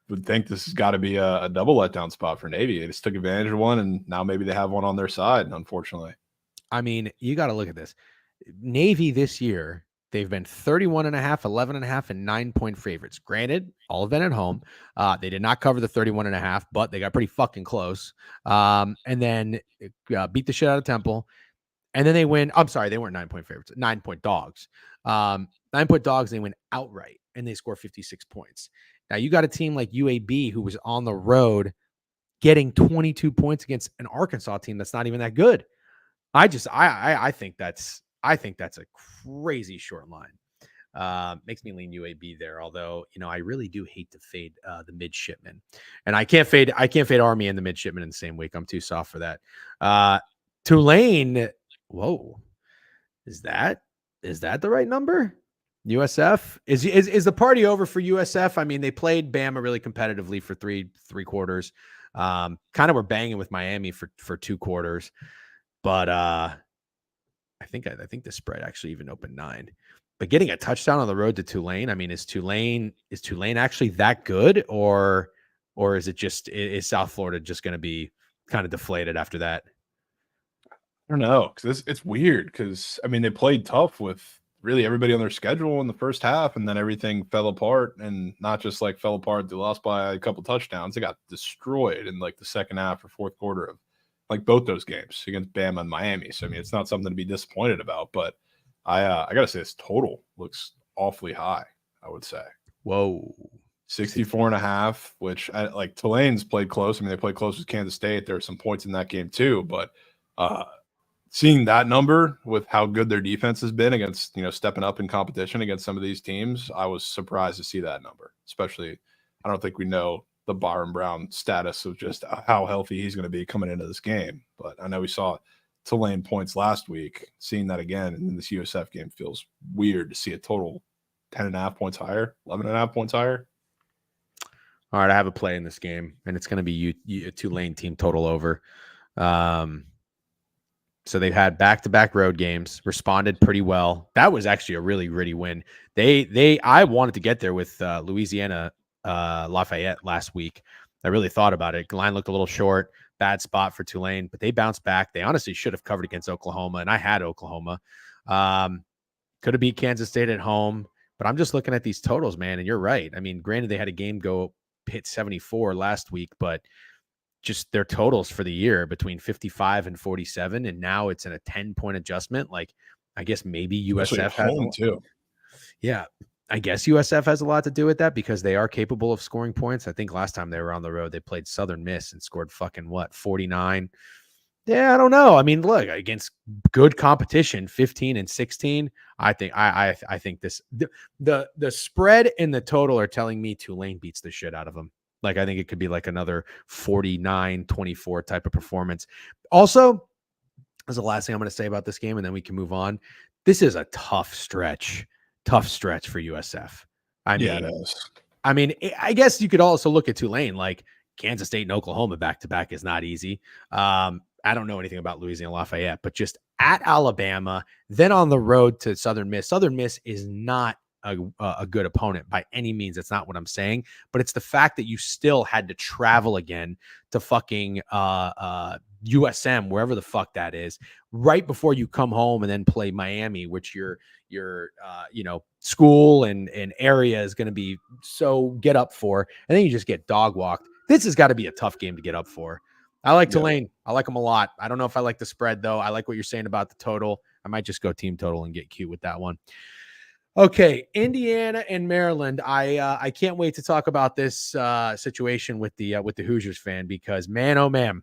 would think this has got to be a double letdown spot for Navy. They just took advantage of one, and now maybe they have one on their side, unfortunately.
I mean, you got to look at this. Navy this year, they've been 31.5, 11.5, and 9-point favorites. Granted, all have been at home. They did not cover the 31.5, but they got pretty fucking close. And then beat the shit out of Temple. And then they win. I'm sorry, they weren't 9-point favorites, 9-point dogs. 9-point dogs, they win outright, and they score 56 points. Now, you got a team like UAB who was on the road getting 22 points against an Arkansas team that's not even that good. I think that's a crazy short line. Makes me lean UAB there, although I really do hate to fade the midshipmen, and I can't fade Army and the midshipmen in the same week. I'm too soft for that. Tulane, whoa, is that the right number? USF is the party over for USF? I mean, they played Bama really competitively for three quarters. Kind of were banging with Miami for 2 quarters. But I think the spread actually even opened 9. But getting a touchdown on the road to Tulane, I mean, is Tulane actually that good, or is it just is South Florida just going to be kind of deflated after that?
I don't know, because it's weird because they played tough with really everybody on their schedule in the first half, and then everything fell apart, and not just like fell apart. They lost by a couple touchdowns. They got destroyed in like the second half or fourth quarter of like both those games against Bama and Miami. So it's not something to be disappointed about, but I gotta say this total looks awfully high. I would say,
whoa,
64.5, which like Tulane's played close. They played close with Kansas State. There are some points in that game too, but seeing that number with how good their defense has been against stepping up in competition against some of these teams, I was surprised to see that number. Especially, I don't think we know the Byron Brown status of just how healthy he's going to be coming into this game. But I know we saw Tulane points last week. Seeing that again in this USF game feels weird to see a total 10.5 points higher, 11.5 points higher.
All right, I have a play in this game, and it's going to be a Tulane team total over. So they've had back-to-back road games, responded pretty well. That was actually a really gritty win. I wanted to get there with Louisiana Lafayette last week. I really thought about it. The line looked a little short, bad spot for Tulane, but they bounced back. They honestly should have covered against Oklahoma, and I had Oklahoma. Could have beat Kansas State at home, but I'm just looking at these totals, man, and you're right. I mean, granted, they had a game go hit 74 last week, but just their totals for the year between 55 and 47, and now it's in a 10-point adjustment. Like, I guess maybe USF has
home too.
Yeah, I guess USF has a lot to do with that because they are capable of scoring points. I think last time they were on the road, they played Southern Miss and scored fucking 49. Yeah, I don't know. I mean, look, against good competition, 15 and 16. I think this the spread and the total are telling me Tulane beats the shit out of them. Like, I think it could be like another 49-24 type of performance. Also, as the last thing I'm going to say about this game, and then we can move on. This is a tough stretch for USF. I mean, I guess you could also look at Tulane, like Kansas State and Oklahoma back-to-back is not easy. I don't know anything about Louisiana Lafayette, but just at Alabama, then on the road to Southern Miss. Southern Miss is not a good opponent by any means. That's not what I'm saying, but it's the fact that you still had to travel again to fucking USM, wherever the fuck that is, right before you come home and then play Miami, which your school and area is going to be so get up for, and then you just get dog walked. This has got to be a tough game to get up for. I like Tulane. I like them a lot. I don't know if I like the spread though. I like what you're saying about the total. I might just go team total and get cute with that one. Okay, Indiana and Maryland. I can't wait to talk about this situation with the Hoosiers fan, because man, oh man,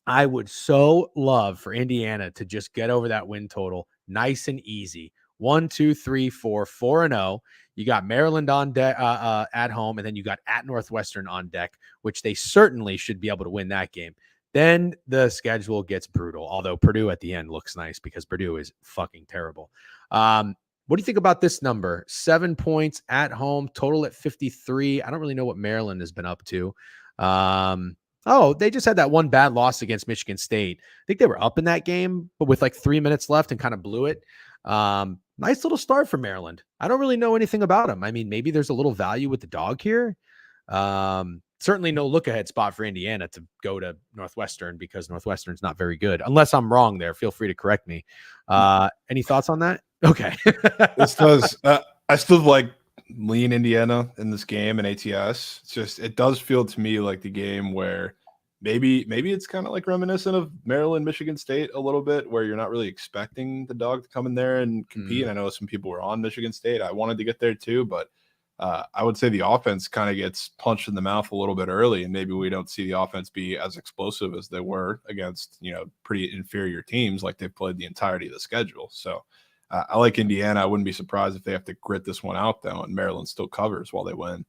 I would so love for Indiana to just get over that win total nice and easy. 1, 2, 3, 4, 4-0. You got Maryland on deck at home, and then you got at Northwestern on deck, which they certainly should be able to win that game. Then the schedule gets brutal, although Purdue at the end looks nice because Purdue is fucking terrible. What do you think about this number? 7 points at home, total at 53. I don't really know what Maryland has been up to. They just had that one bad loss against Michigan State. I think they were up in that game, but with like 3 minutes left and kind of blew it. Nice little start for Maryland. I don't really know anything about them. I mean, maybe there's a little value with the dog here. Certainly no look ahead spot for Indiana to go to Northwestern because Northwestern's not very good. Unless I'm wrong there. Feel free to correct me. Any thoughts on that? Okay.
This does. I still like lean Indiana in this game in ATS. It's just it does feel to me like the game where maybe it's kind of like reminiscent of Maryland, Michigan State a little bit, where you're not really expecting the dog to come in there and compete. And I know some people were on Michigan State. I wanted to get there too, but I would say the offense kind of gets punched in the mouth a little bit early, and maybe we don't see the offense be as explosive as they were against pretty inferior teams like they've played the entirety of the schedule. So I like Indiana. I wouldn't be surprised if they have to grit this one out, though, and Maryland still covers while they win.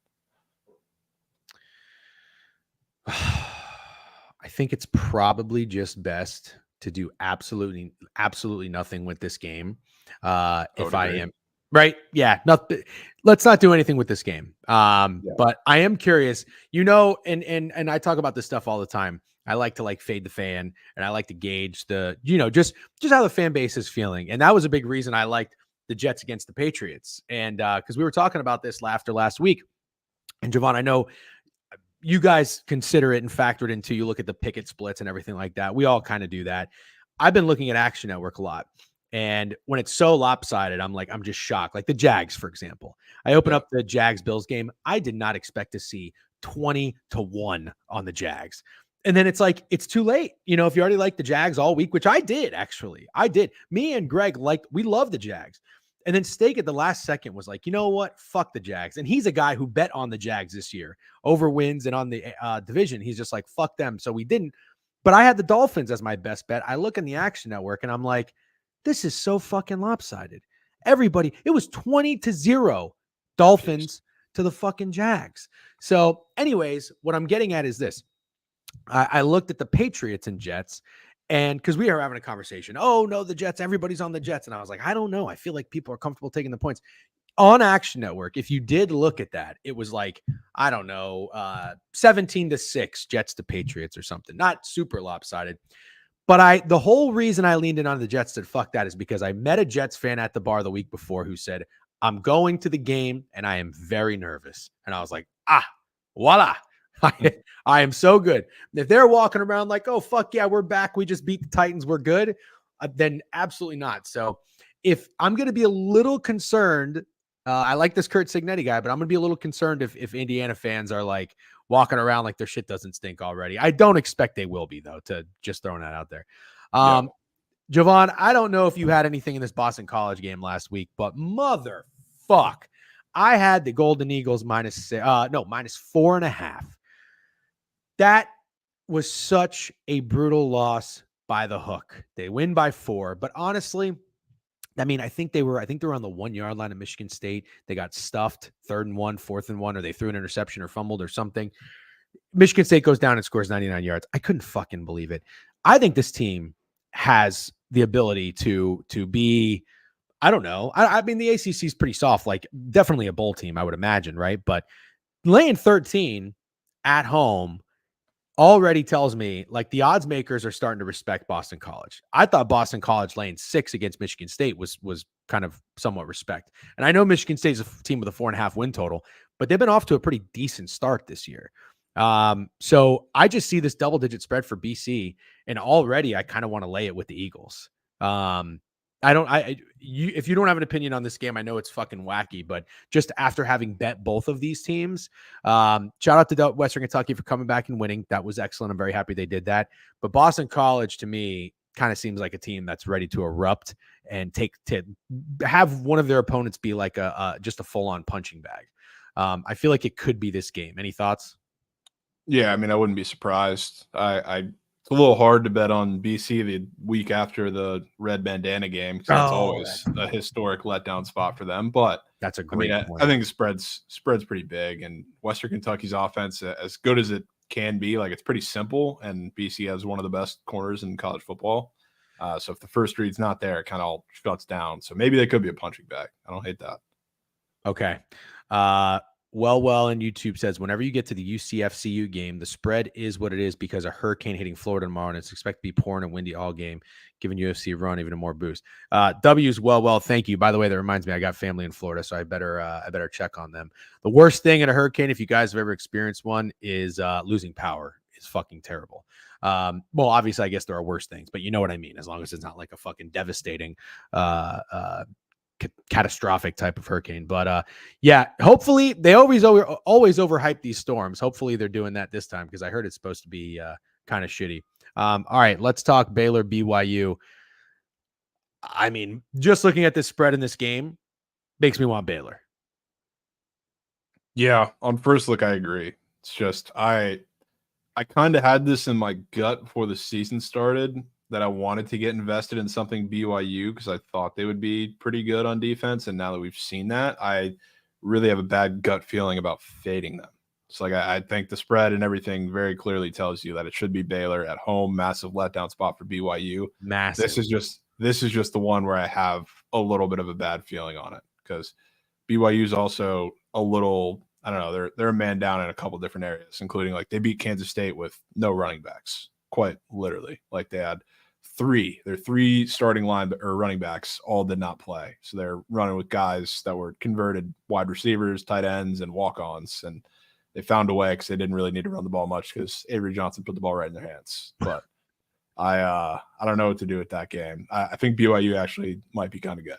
I think it's probably just best to do absolutely nothing with this game. If I am right. Yeah. Nothing. Let's not do anything with this game. But I am curious, and I talk about this stuff all the time. I like to fade the fan, and I like to gauge the, just how the fan base is feeling. And that was a big reason I liked the Jets against the Patriots. And because we were talking about this after last week, and Jovan, I know you guys consider it and factor it into, you look at the picket splits and everything like that. We all kind of do that. I've been looking at Action Network a lot. And when it's so lopsided, I'm just shocked. Like the Jags, for example. I open up the Jags-Bills game. I did not expect to see 20-1 on the Jags. And then it's like, it's too late. If you already like the Jags all week, which I did, actually. I did. Me and Greg we love the Jags. And then Steak at the last second was like, you know what? Fuck the Jags. And he's a guy who bet on the Jags this year over wins and on the division. He's just like, fuck them. So we didn't. But I had the Dolphins as my best bet. I look in the Action Network and I'm like, this is so fucking lopsided. Everybody, it was 20-0 Dolphins to the fucking Jags. So anyways, what I'm getting at is this. I looked at the Patriots and Jets, and because we are having a conversation, oh no, the Jets, everybody's on the Jets. And I was like, I don't know. I feel like people are comfortable taking the points on Action Network. If you did look at that, it was like, I don't know, 17-6 Jets to Patriots or something, not super lopsided. But the whole reason I leaned in on the Jets said, fuck that, is because I met a Jets fan at the bar the week before who said, I'm going to the game and I am very nervous. And I was like, voila. I am so good. If they're walking around like, oh, fuck yeah, we're back, we just beat the Titans, we're good, then absolutely not. So if I'm going to be a little concerned, I like this Kurt Signetti guy, but I'm going to be a little concerned if Indiana fans are like walking around like their shit doesn't stink already. I don't expect they will be, though, to just throwing that out there. Jovan, I don't know if you had anything in this Boston College game last week, but motherfuck, I had the Golden Eagles minus 4.5. That was such a brutal loss by the hook. They win by 4, but honestly, I mean, I think they were on the 1 yard line of Michigan State. They got stuffed 3rd and 1, 4th and 1, or they threw an interception or fumbled or something. Michigan State goes down and scores 99 yards. I couldn't fucking believe it. I think this team has the ability to be, I don't know. I mean, the ACC is pretty soft, like definitely a bowl team, I would imagine, right? But laying 13 at home already tells me like the odds makers are starting to respect Boston College. I thought Boston College laying 6 against Michigan State was kind of somewhat respect. And I know Michigan State is a team with a 4.5 win total, but they've been off to a pretty decent start this year. So I just see this double-digit spread for BC, and already I kind of want to lay it with the Eagles. If you don't have an opinion on this game, I know it's fucking wacky, but just after having bet both of these teams, shout out to Western Kentucky for coming back and winning. That was excellent. I'm very happy they did that. But Boston College to me kind of seems like a team that's ready to erupt and to have one of their opponents be like just a full-on punching bag. I feel like it could be this game. Any thoughts?
Yeah, I mean, I wouldn't be surprised. It's a little hard to bet on BC the week after the red bandana game because that's always a historic letdown spot for them. But
that's a great
point. I think the spread's pretty big, and Western Kentucky's offense, as good as it can be, like it's pretty simple, and BC has one of the best corners in college football. So if the first read's not there, it kind of all shuts down. So maybe they could be a punching bag. I don't hate that.
Okay. And YouTube says, whenever you get to the UCFCU game, the spread is what it is because a hurricane hitting Florida tomorrow, and it's expected to be pouring and windy all game, giving UFC a run, even a more boost. W's well, thank you. By the way, that reminds me, I got family in Florida, so I better check on them. The worst thing in a hurricane, if you guys have ever experienced one, is losing power. Is fucking terrible. Well, obviously, I guess there are worse things, but you know what I mean. As long as it's not like a fucking devastating catastrophic type of hurricane. But yeah, hopefully they always overhype these storms. Hopefully they're doing that this time because I heard it's supposed to be kind of shitty. All right, let's talk Baylor BYU. I mean, just looking at this spread in this game makes me want Baylor.
Yeah, on first look, I agree. It's just I kind of had this in my gut before the season started that I wanted to get invested in something BYU because I thought they would be pretty good on defense. And now that we've seen that, I really have a bad gut feeling about fading them. It's like I think the spread and everything very clearly tells you that it should be Baylor at home. Massive letdown spot for BYU.
Massive.
This is just the one where I have a little bit of a bad feeling on it because BYU is also a little, I don't know, they're a man down in a couple different areas, including like they beat Kansas State with no running backs, quite literally. Like they had their three starting line or running backs all did not play. So they're running with guys that were converted wide receivers, tight ends, and walk-ons. And they found a way because they didn't really need to run the ball much because Avery Johnson put the ball right in their hands. But I don't know what to do with that game. I think BYU actually might be kind of good.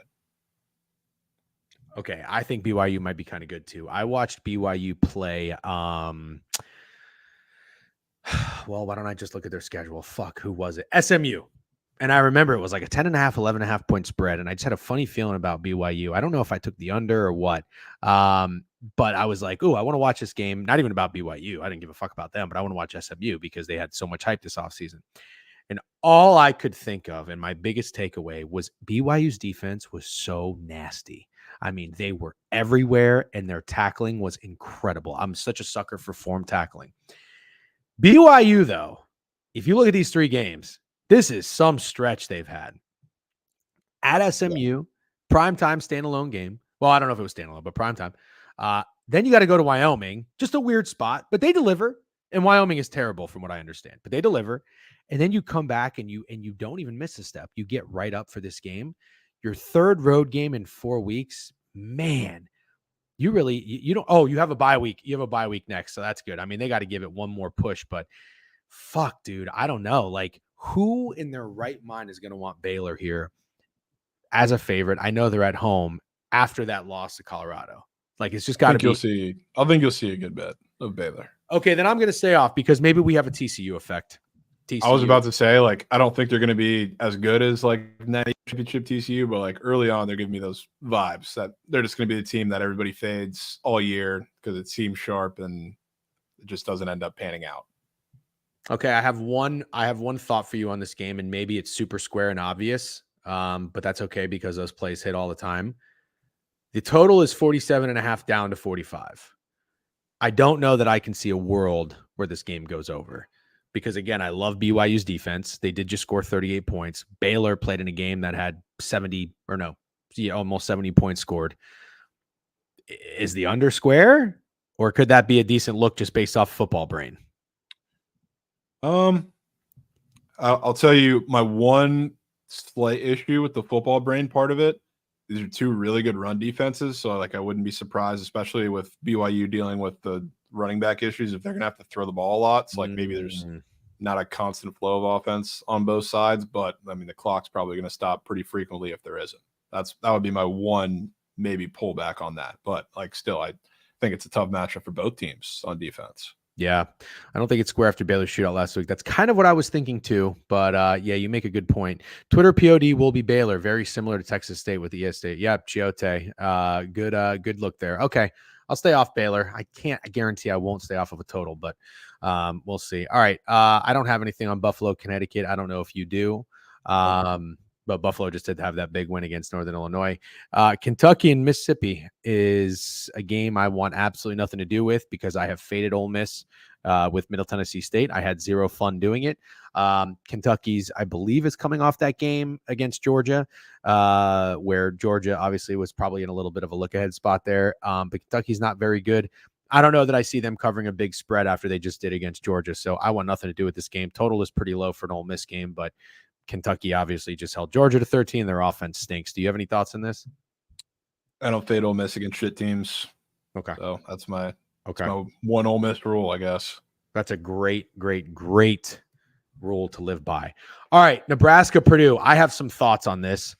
Okay, I think BYU might be kind of good too. I watched BYU play. Well, why don't I just look at their schedule? Fuck, who was it? SMU. And I remember it was like a 10.5, 11.5 point spread. And I just had a funny feeling about BYU. I don't know if I took the under or what. But I was like, oh, I want to watch this game. Not even about BYU. I didn't give a fuck about them, but I want to watch SMU because they had so much hype this offseason. And all I could think of, and my biggest takeaway was BYU's defense was so nasty. I mean, they were everywhere and their tackling was incredible. I'm such a sucker for form tackling. BYU, though, if you look at these three games, this is some stretch they've had. At SMU, primetime standalone game. Well, I don't know if it was standalone, but primetime. Then you got to go to Wyoming. Just a weird spot, but they deliver. And Wyoming is terrible from what I understand, but they deliver. And then you come back and you don't even miss a step. You get right up for this game. Your third road game in 4 weeks. Man, you really, you don't, oh, you have a bye week. You have a bye week next. So that's good. I mean, they got to give it one more push, but fuck, dude, I don't know. Like, who in their right mind is going to want Baylor here as a favorite? I know they're at home after that loss to Colorado. Like, it's just got to be.
I think you'll see a good bet of Baylor.
Okay, then I'm going to stay off because maybe we have a TCU effect. TCU.
I was about to say, like, I don't think they're going to be as good as like Natty Championship TCU, but like early on, they're giving me those vibes that they're just going to be the team that everybody fades all year because it seems sharp and it just doesn't end up panning out.
Okay, I have one thought for you on this game, and maybe it's super square and obvious, but that's okay because those plays hit all the time. The total is 47.5 down to 45. I don't know that I can see a world where this game goes over because, again, I love BYU's defense. They did just score 38 points. Baylor played in a game that had almost 70 points scored. Is the under square, or could that be a decent look just based off football brain?
I'll tell you my one slight issue with the football brain part of it. These are two really good run defenses, so like I wouldn't be surprised, especially with BYU dealing with the running back issues, if they're gonna have to throw the ball a lot. So like maybe there's not a constant flow of offense on both sides, but I mean the clock's probably gonna stop pretty frequently if there isn't. That would be my one maybe pullback on that. But like still, I think it's a tough matchup for both teams on defense.
Yeah, I don't think it's square after Baylor's shootout last week. That's kind of what I was thinking too. But yeah, you make a good point. Twitter POD will be Baylor, very similar to Texas State with ES State. Yep, Chiote. Good look there. Okay, I'll stay off Baylor. I guarantee I won't stay off of a total, but we'll see. All right, I don't have anything on Buffalo, Connecticut. I don't know if you do. but Buffalo just did have that big win against Northern Illinois. Kentucky and Mississippi is a game I want absolutely nothing to do with because I have faded Ole Miss with Middle Tennessee State. I had zero fun doing it. Kentucky's, I believe, is coming off that game against Georgia, where Georgia obviously was probably in a little bit of a look-ahead spot there. But Kentucky's not very good. I don't know that I see them covering a big spread after they just did against Georgia. So I want nothing to do with this game. Total is pretty low for an Ole Miss game, but Kentucky obviously just held Georgia to 13. Their offense stinks. Do you have any thoughts on this?
I don't fade Ole Miss against shit teams.
Okay.
So that's my
Okay.
my one Ole Miss rule, I guess.
That's a great rule to live by. All right, Nebraska, Purdue. I have some thoughts on this.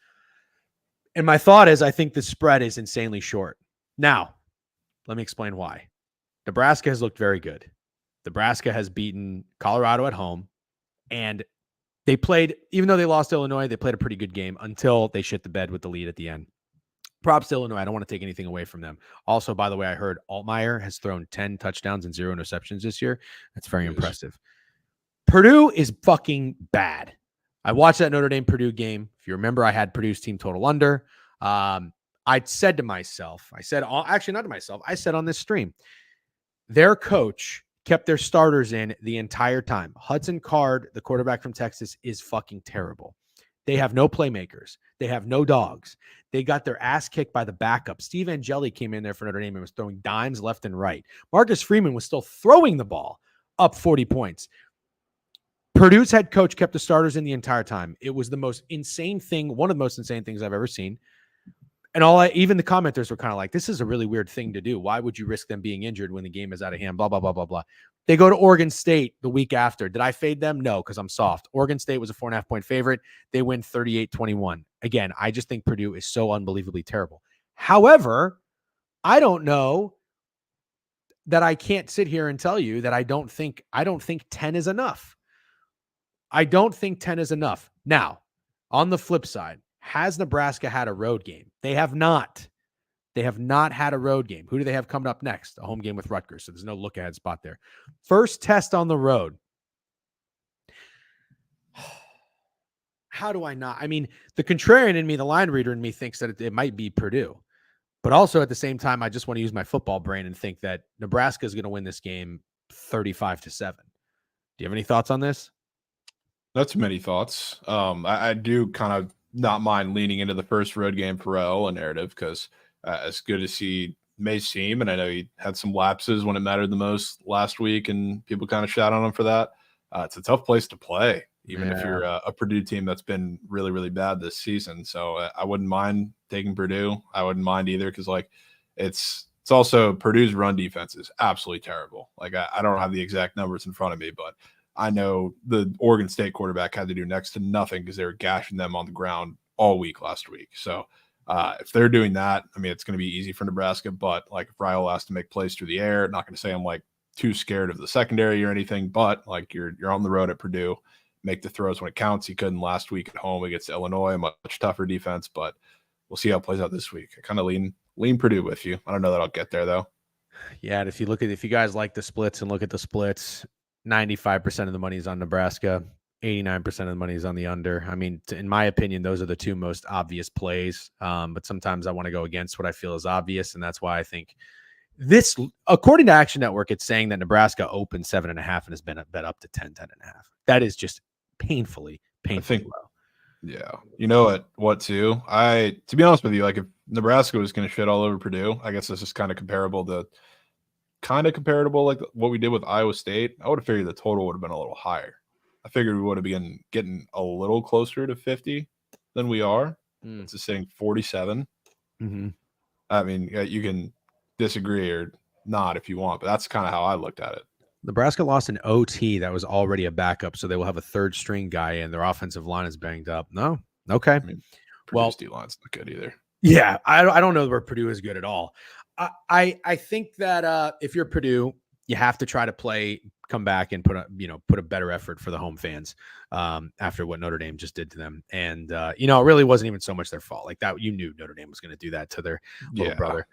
And my thought is I think the spread is insanely short. Now, let me explain why. Nebraska has looked very good. Nebraska has beaten Colorado at home, and they played, even though they lost Illinois, they played a pretty good game until they shit the bed with the lead at the end. Props to Illinois. I don't want to take anything away from them. Also, by the way, I heard Altmaier has thrown 10 touchdowns and 0 interceptions this year. That's very impressive. Purdue is fucking bad. I watched that Notre Dame Purdue game. If you remember, I had Purdue's team total under. I said to myself, I said on this stream, their coach kept their starters in the entire time. Hudson Card, the quarterback from Texas, is fucking terrible. They have no playmakers. They have no dogs. They got their ass kicked by the backup. Steve Angeli came in there for Notre Dame and was throwing dimes left and right. Marcus Freeman was still throwing the ball up 40 points. Purdue's head coach kept the starters in the entire time. It was the most insane thing, one of the most insane things I've ever seen. And even the commenters were kind of like, this is a really weird thing to do. Why would you risk them being injured when the game is out of hand? Blah, blah, blah, blah, blah. They go to Oregon State the week after. Did I fade them? No, because I'm soft. Oregon State was a 4.5-point favorite. They win 38-21. Again, I just think Purdue is so unbelievably terrible. However, I don't know that I can't sit here and tell you that I don't think 10 is enough. I don't think 10 is enough. Now, on the flip side, has Nebraska had a road game? They have not. They have not had a road game. Who do they have coming up next? A home game with Rutgers. So there's no look ahead spot there. First test on the road. How do I not? I mean, the contrarian in me, the line reader in me thinks that it might be Purdue. But also at the same time, I just want to use my football brain and think that Nebraska is going to win this game 35-7. Do you have any thoughts on this?
That's many thoughts. I do kind of not mind leaning into the first road game for Raiola narrative because as good as he may seem, and I know he had some lapses when it mattered the most last week, and people kind of shout on him for that. It's a tough place to play, even if you're a Purdue team that's been really, really bad this season. So I wouldn't mind taking Purdue. I wouldn't mind either because it's also Purdue's run defense is absolutely terrible. Like I don't have the exact numbers in front of me, but I know the Oregon State quarterback had to do next to nothing because they were gashing them on the ground all week last week. So if they're doing that, I mean, it's going to be easy for Nebraska. But like if Raiola has to make plays through the air, not going to say I'm like too scared of the secondary or anything, but like you're on the road at Purdue, make the throws when it counts. He couldn't last week at home against Illinois, a much tougher defense, but we'll see how it plays out this week. I kind of lean Purdue with you. I don't know that I'll get there though.
Yeah, and if you guys like the splits and look at the splits, 95% of the money is on Nebraska. 89% of the money is on the under. I mean, in my opinion, those are the two most obvious plays. But sometimes I want to go against what I feel is obvious. And that's why I think this, according to Action Network, it's saying that Nebraska opened 7.5 and has been bet up to 10.5. That is just painfully low.
Yeah. You know what too? To be honest with you, like if Nebraska was going to shit all over Purdue, I guess this is kind of comparable like what we did with Iowa State. I would have figured the total would have been a little higher. I figured we would have been getting a little closer to 50 than we are. It's just saying 47.
Mm-hmm.
I mean, you can disagree or not if you want, but that's kind of how I looked at it.
Nebraska lost an OT that was already a backup, so they will have a third string guy, and their offensive line is banged up. No, okay.
I mean, Purdue's D-line's not good either.
Yeah, I don't know where Purdue is good at all. I think that if you're Purdue, you have to try to come back and put a better effort for the home fans after what Notre Dame just did to them. And, it really wasn't even so much their fault. Like that, you knew Notre Dame was going to do that to their little brother.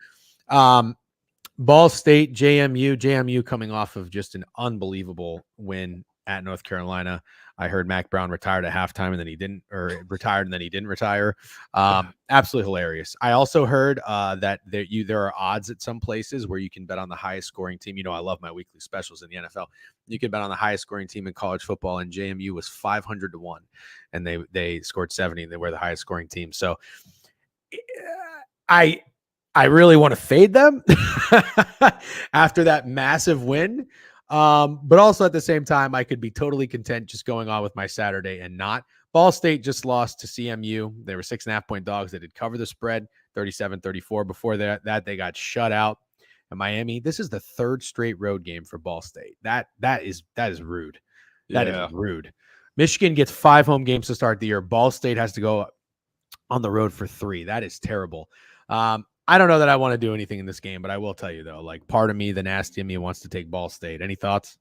Ball State, JMU coming off of just an unbelievable win at North Carolina. I heard Mac Brown retired at halftime and then he didn't, or retired and then he didn't retire. Absolutely hilarious. I also heard that there are odds at some places where you can bet on the highest scoring team. I love my weekly specials in the NFL. You can bet on the highest scoring team in college football, and JMU was 500-1, and they scored 70. And they were the highest scoring team. So I really want to fade them after that massive win. But also at the same time, I could be totally content just going on with my Saturday and not. Ball State just lost to CMU. They were 6.5-point dogs. They did cover the spread 37-34. Before that they got shut out. And Miami, this is the third straight road game for Ball State. That is rude. That is rude. Michigan gets 5 home games to start the year. Ball State has to go on the road for 3. That is terrible. I don't know that I want to do anything in this game, but I will tell you, though, like, part of me, the nasty in me, wants to take Ball State. Any thoughts?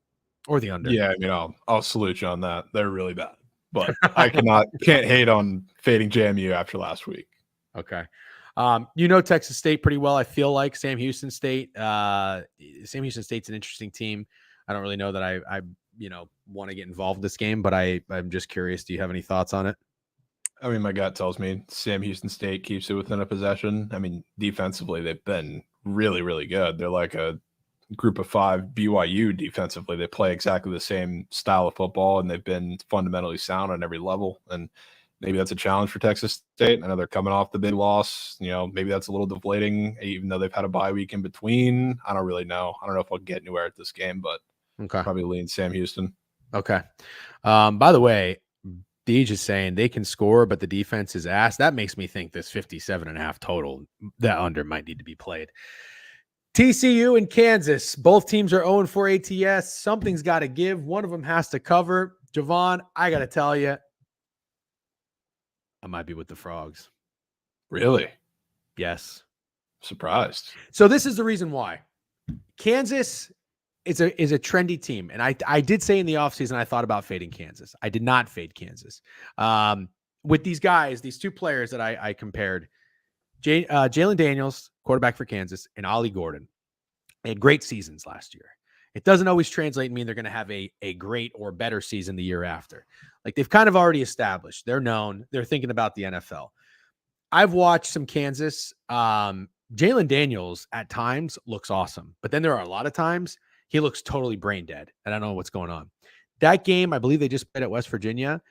Or the under?
Yeah, I'll salute you on that. They're really bad. But I can't hate on fading JMU after last week.
Okay. Texas State pretty well, I feel like. Sam Houston State's an interesting team. I don't really know that I want to get involved in this game, but I'm just curious. Do you have any thoughts on it?
I mean, my gut tells me Sam Houston State keeps it within a possession. I mean, defensively, they've been really, really good. They're like a group of 5 BYU defensively. They play exactly the same style of football, and they've been fundamentally sound on every level. And maybe that's a challenge for Texas State. I know they're coming off the big loss. Maybe that's a little deflating, even though they've had a bye week in between. I don't really know. I don't know if I'll get anywhere at this game, but probably lean Sam Houston.
Okay. By the way, Deej is saying they can score, but the defense is ass. That makes me think this 57.5 total, that under might need to be played. TCU and Kansas, both teams are 0-4 ATS. Something's got to give. One of them has to cover. Jovan, I got to tell you, I might be with the Frogs.
Really?
Yes.
Surprised.
So this is the reason why. Kansas is a trendy team. And I did say in the offseason I thought about fading Kansas. I did not fade Kansas. With these guys, these 2 players that I compared, Jalen Daniels, quarterback for Kansas, and Ollie Gordon. They had great seasons last year. It doesn't always translate and mean they're going to have a great or better season the year after. Like, they've kind of already established. They're known. They're thinking about the NFL. I've watched some Kansas. Jalen Daniels at times looks awesome, but then there are a lot of times he looks totally brain dead. And I don't know what's going on. That game, I believe they just played at West Virginia.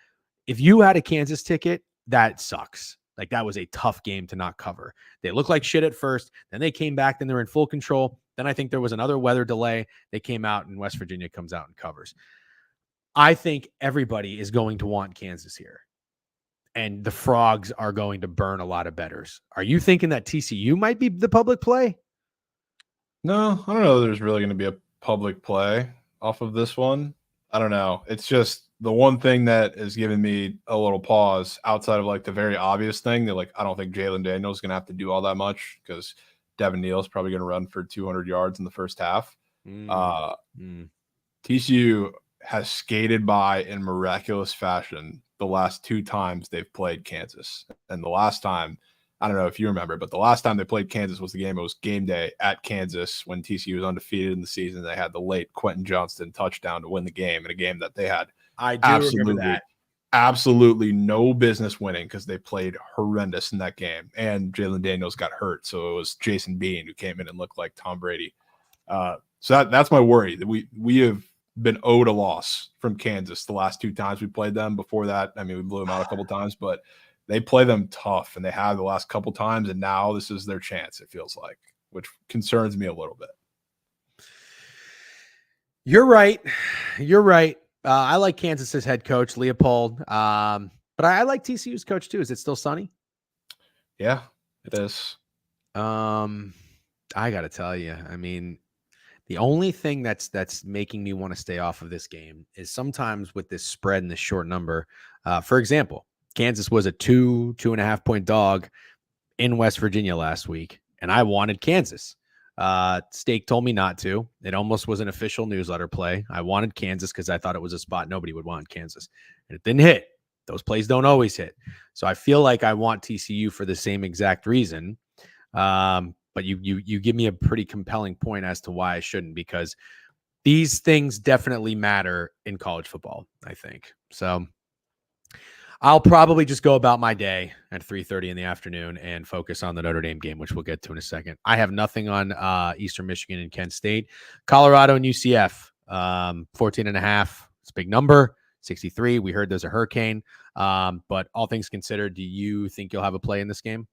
If you had a Kansas ticket, that sucks. Like, that was a tough game to not cover. They looked like shit at first. Then they came back. Then they were in full control. Then I think there was another weather delay. They came out, and West Virginia comes out and covers. I think everybody is going to want Kansas here. And the Frogs are going to burn a lot of bettors. Are you thinking that TCU might be the public play?
No, I don't know. There's really going to be a public play off of this one. I don't know. It's just the one thing that is giving me a little pause outside of like the very obvious thing that, like, I don't think Jalen Daniels is going to have to do all that much because Devin Neal's probably going to run for 200 yards in the first half. TCU has skated by in miraculous fashion the last 2 times they've played Kansas. And the last time, I don't know if you remember, but the last time they played Kansas was the game. It was game day at Kansas when TCU was undefeated in the season. They had the late Quentin Johnston touchdown to win the game, in a game that they had absolutely no business winning because they played horrendous in that game. And Jalen Daniels got hurt. So it was Jason Bean who came in and looked like Tom Brady. So that's my worry. That we have been owed a loss from Kansas the last 2 times we played them. Before that, I mean, we blew them out a couple times, but they play them tough, and they have the last couple times, and now this is their chance, it feels like, which concerns me a little bit.
You're right. I like Kansas's head coach, Leopold, but I like TCU's coach too. Is it still Sunny?
Yeah, it is.
I got to tell you, I mean, the only thing that's making me want to stay off of this game is sometimes with this spread and this short number. For example, Kansas was a 2.5 point dog in West Virginia last week, and I wanted Kansas. Steak told me not to. It almost was an official newsletter play. I wanted Kansas because I thought it was a spot nobody would want Kansas, and it didn't hit. Those plays don't always hit. So I feel like I want TCU for the same exact reason. But you give me a pretty compelling point as to why I shouldn't, because these things definitely matter in college football, I think. So I'll probably just go about my day at 3:30 in the afternoon and focus on the Notre Dame game, which we'll get to in a second. I have nothing on Eastern Michigan and Kent State. Colorado and UCF, 14.5. It's a big number. 63. We heard there's a hurricane. But all things considered, do you think you'll have a play in this game?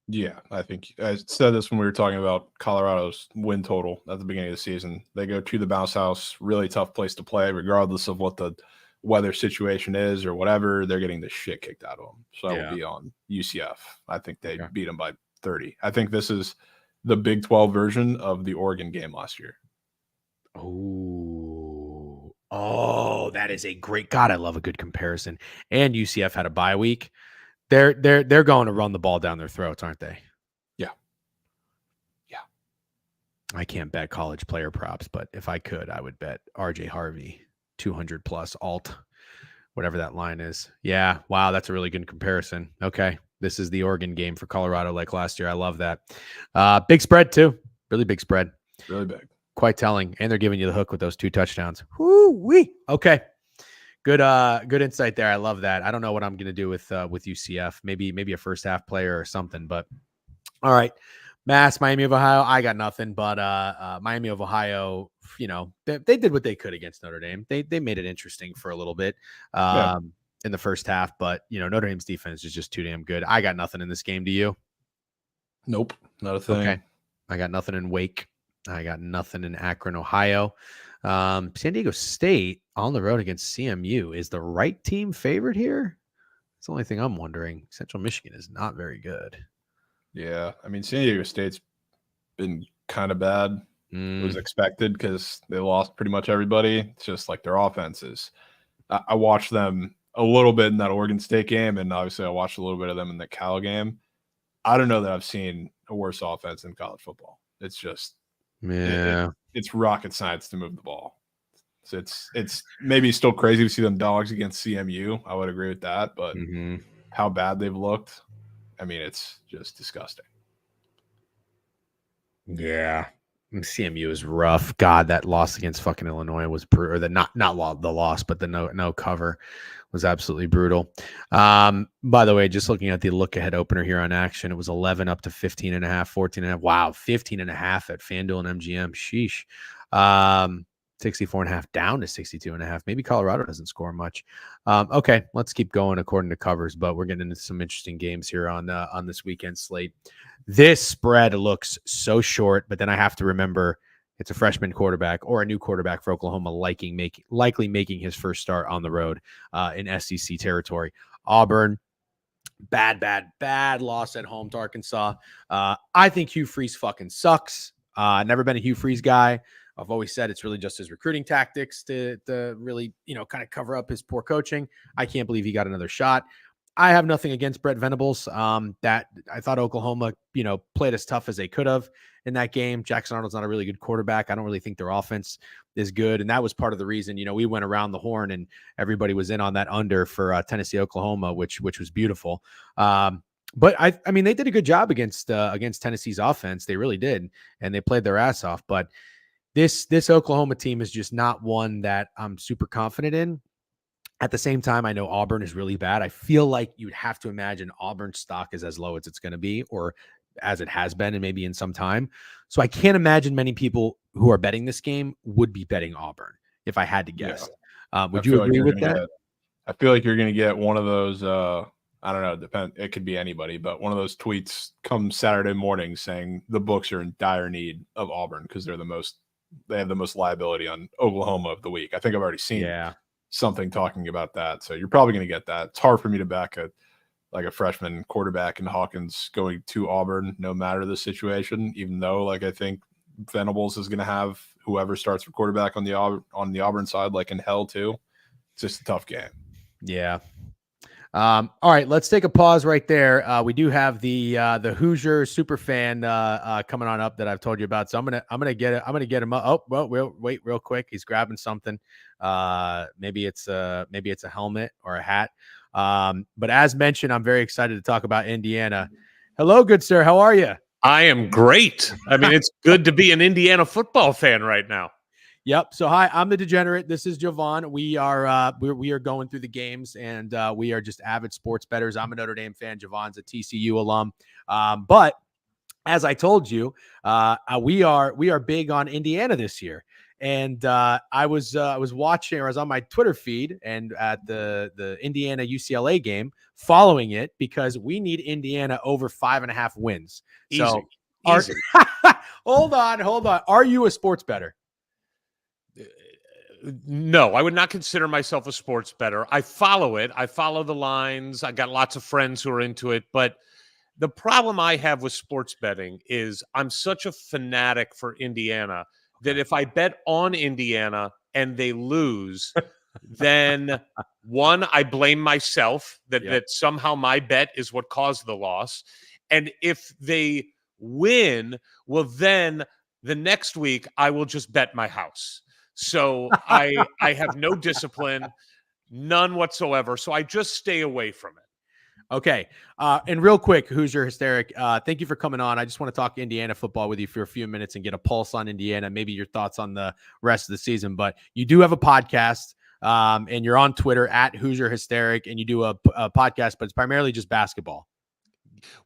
Yeah, I think I said this when we were talking about Colorado's win total at the beginning of the season. They go to the bounce house, really tough place to play, regardless of what the weather situation is or whatever. They're getting the shit kicked out of them. So I will be on UCF. I think they beat them by 30. I think this is the Big 12 version of the Oregon game last year.
Oh, that is a great. God, I love a good comparison. And UCF had a bye week. They're going to run the ball down their throats, aren't they?
Yeah.
I can't bet college player props, but if I could, I would bet RJ Harvey 200 plus alt, whatever that line is. Yeah. Wow. That's a really good comparison. Okay. This is the Oregon game for Colorado like last year. I love that. Big spread too. Really big spread.
Really big.
Quite telling. And they're giving you the hook with those 2 touchdowns. Woo-wee. Okay. Good insight there. I love that. I don't know what I'm going to do with UCF. Maybe a first half player or something, but all right. Mass, Miami of Ohio. I got nothing, but Miami of Ohio, they did what they could against Notre Dame. They made it interesting for a little bit in the first half, but Notre Dame's defense is just too damn good. I got nothing in this game. Do you?
Nope. Not a thing.
Okay. I got nothing in Wake. I got nothing in Akron, Ohio. San Diego State on the road against CMU. Is the right team favored here? That's the only thing I'm wondering. Central Michigan is not very good.
Yeah. I mean, San Diego State's been kind of bad. It was expected because they lost pretty much everybody. It's just like their offenses. I watched them a little bit in that Oregon State game, and obviously I watched a little bit of them in the Cal game. I don't know that I've seen a worse offense in college football. It's just it's rocket science to move the ball. So it's maybe still crazy to see them dogs against CMU. I would agree with that, but how bad they've looked, I mean, it's just disgusting.
Yeah. CMU is rough. God, that loss against fucking Illinois was brutal. Or the not the loss, but the no cover was absolutely brutal. By the way, just looking at the look ahead opener here on action, it was 11 up to 15.5, 14.5. Wow, 15.5 at FanDuel and MGM. Sheesh. 64.5 down to 62.5. Maybe Colorado doesn't score much. Okay, let's keep going according to covers, but we're getting into some interesting games here on this weekend slate. This spread looks so short, but then I have to remember it's a freshman quarterback or a new quarterback for Oklahoma, likely making his first start on the road in SEC territory. Auburn, bad loss at home to Arkansas. I think Hugh Freeze fucking sucks. Never been a Hugh Freeze guy. I've always said it's really just his recruiting tactics to really, kind of cover up his poor coaching. I can't believe he got another shot. I have nothing against Brett Venables. That I thought Oklahoma, played as tough as they could have in that game. Jackson Arnold's not a really good quarterback. I don't really think their offense is good. And that was part of the reason, we went around the horn and everybody was in on that under for Tennessee, Oklahoma, which was beautiful. But I mean, they did a good job against Tennessee's offense. They really did. And they played their ass off. But this Oklahoma team is just not one that I'm super confident in. At the same time, I know Auburn is really bad. I feel like you'd have to imagine Auburn's stock is as low as it's going to be, or as it has been, and maybe in some time. So I can't imagine many people who are betting this game would be betting Auburn, if I had to guess. Yeah. Would you agree with that?
I feel like you're going to get one of those, I don't know, it could be anybody, but one of those tweets come Saturday morning saying the books are in dire need of Auburn because they have the most liability on Oklahoma of the week. I think I've already seen something talking about that. So you're probably going to get that. It's hard for me to back a freshman quarterback in Hawkins going to Auburn, no matter the situation, even though I think Venables is going to have whoever starts for quarterback on the Auburn side, in hell too. It's just a tough game.
Yeah. All right, let's take a pause right there. We do have the Hoosier super fan coming on up that I've told you about. So I'm gonna get him up. Oh, well, we'll wait real quick. He's grabbing something. Maybe it's a helmet or a hat. But as mentioned, I'm very excited to talk about Indiana. Hello, good sir. How are you?
I am great. I mean, it's good to be an Indiana football fan right now.
Yep. So hi, I'm the degenerate. This is Jovan. We are we are going through the games, and we are just avid sports bettors. I'm a Notre Dame fan. Jovan's a TCU alum. But as I told you, we are big on Indiana this year. And I was watching, or I was on my Twitter feed, and at the Indiana UCLA game, following it because we need Indiana over 5.5 wins. So,
Easy.
hold on. Are you a sports bettor?
No, I would not consider myself a sports bettor. I follow it. I follow the lines. I got lots of friends who are into it. But the problem I have with sports betting is I'm such a fanatic for Indiana that if I bet on Indiana and they lose, then one, I blame myself that somehow my bet is what caused the loss. And if they win, well, then the next week I will just bet my house. So I have no discipline, none whatsoever. So I just stay away from it.
Okay. And real quick, Hoosier Hysteric, thank you for coming on. I just want to talk Indiana football with you for a few minutes and get a pulse on Indiana, maybe your thoughts on the rest of the season. But you do have a podcast, and you're on Twitter at Hoosier Hysteric, and you do a podcast, but it's primarily just basketball.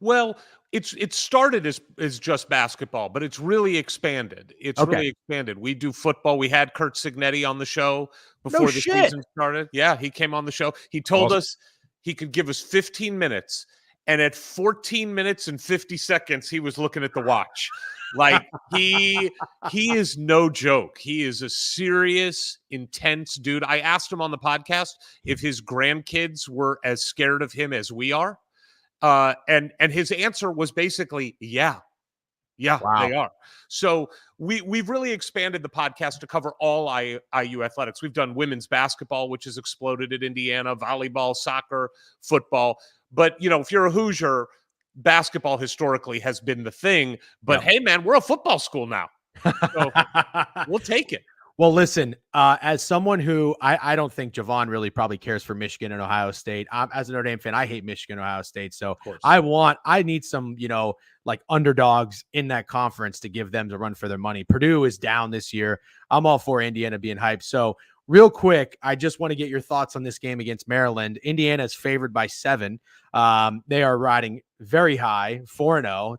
Well, it started as just basketball, but it's really expanded. Really expanded. We do football. We had Kurt Signetti on the show before the season started. Yeah, he came on the show. He told us he could give us 15 minutes, and at 14 minutes and 50 seconds, he was looking at the watch. Like he is no joke. He is a serious, intense dude. I asked him on the podcast if his grandkids were as scared of him as we are. And his answer was basically, yeah, wow. They are. So we've really expanded the podcast to cover all IU athletics. We've done women's basketball, which has exploded at Indiana, volleyball, soccer, football. But, if you're a Hoosier, basketball historically has been the thing. But hey, man, we're a football school now. So we'll take it.
Well, listen, as someone who I don't think Jovan really probably cares for Michigan and Ohio State. As a Notre Dame fan, I hate Michigan and Ohio State. So I need some, like underdogs in that conference to give them the run for their money. Purdue is down this year. I'm all for Indiana being hyped. So real quick, I just want to get your thoughts on this game against Maryland. Indiana is favored by 7. They are riding very high, 4-0.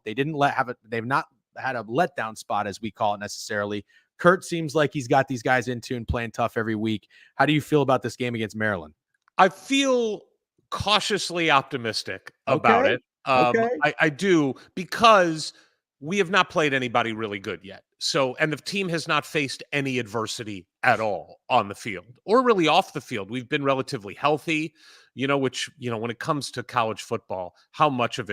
They've not had a letdown spot, as we call it necessarily. Kurt seems like he's got these guys in tune, playing tough every week. How do you feel about this game against Maryland?
I feel cautiously optimistic about it. I do, because we have not played anybody really good yet. So, and the team has not faced any adversity at all on the field or really off the field. We've been relatively healthy, which, when it comes to college football, how much of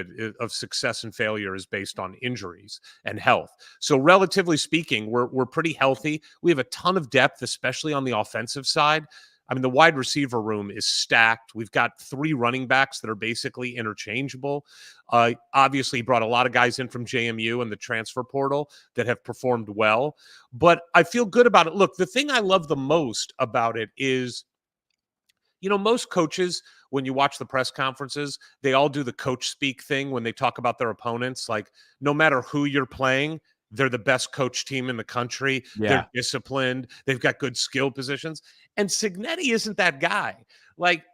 success and failure is based on injuries and health. So relatively speaking, we're pretty healthy. We have a ton of depth, especially on the offensive side. I mean, the wide receiver room is stacked. We've got 3 running backs that are basically interchangeable. Obviously, brought a lot of guys in from JMU and the transfer portal that have performed well. But I feel good about it. Look, the thing I love the most about it is, most coaches, when you watch the press conferences, they all do the coach speak thing when they talk about their opponents. Like, no matter who you're playing, they're the best coach team in the country. Yeah. They're disciplined. They've got good skill positions. And Signetti isn't that guy. Like,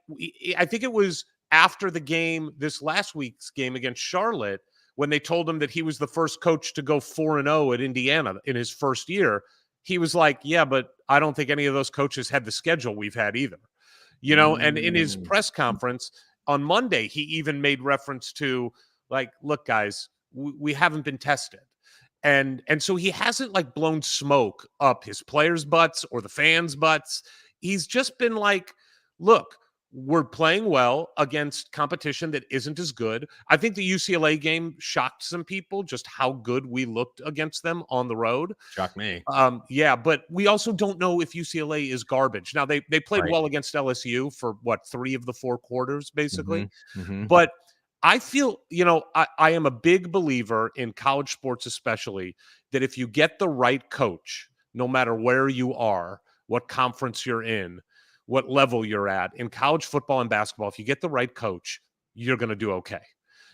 I think it was after the game, this last week's game against Charlotte, when they told him that he was the first coach to go 4-0 at Indiana in his first year. He was like, yeah, but I don't think any of those coaches had the schedule we've had either. And in his press conference on Monday, he even made reference to, like, look, guys, we haven't been tested. And so he hasn't like blown smoke up his players' butts or the fans' butts. He's just been like, look, we're playing well against competition that isn't as good. I think the UCLA game shocked some people, just how good we looked against them on the road.
Shocked me.
Yeah, but we also don't know if UCLA is garbage. Now, they played well against LSU for, 3 of the 4 quarters, basically. Mm-hmm. But I feel, I am a big believer in college sports, especially, that if you get the right coach, no matter where you are, what conference you're in, what level you're at, in college football and basketball, if you get the right coach, you're going to do okay.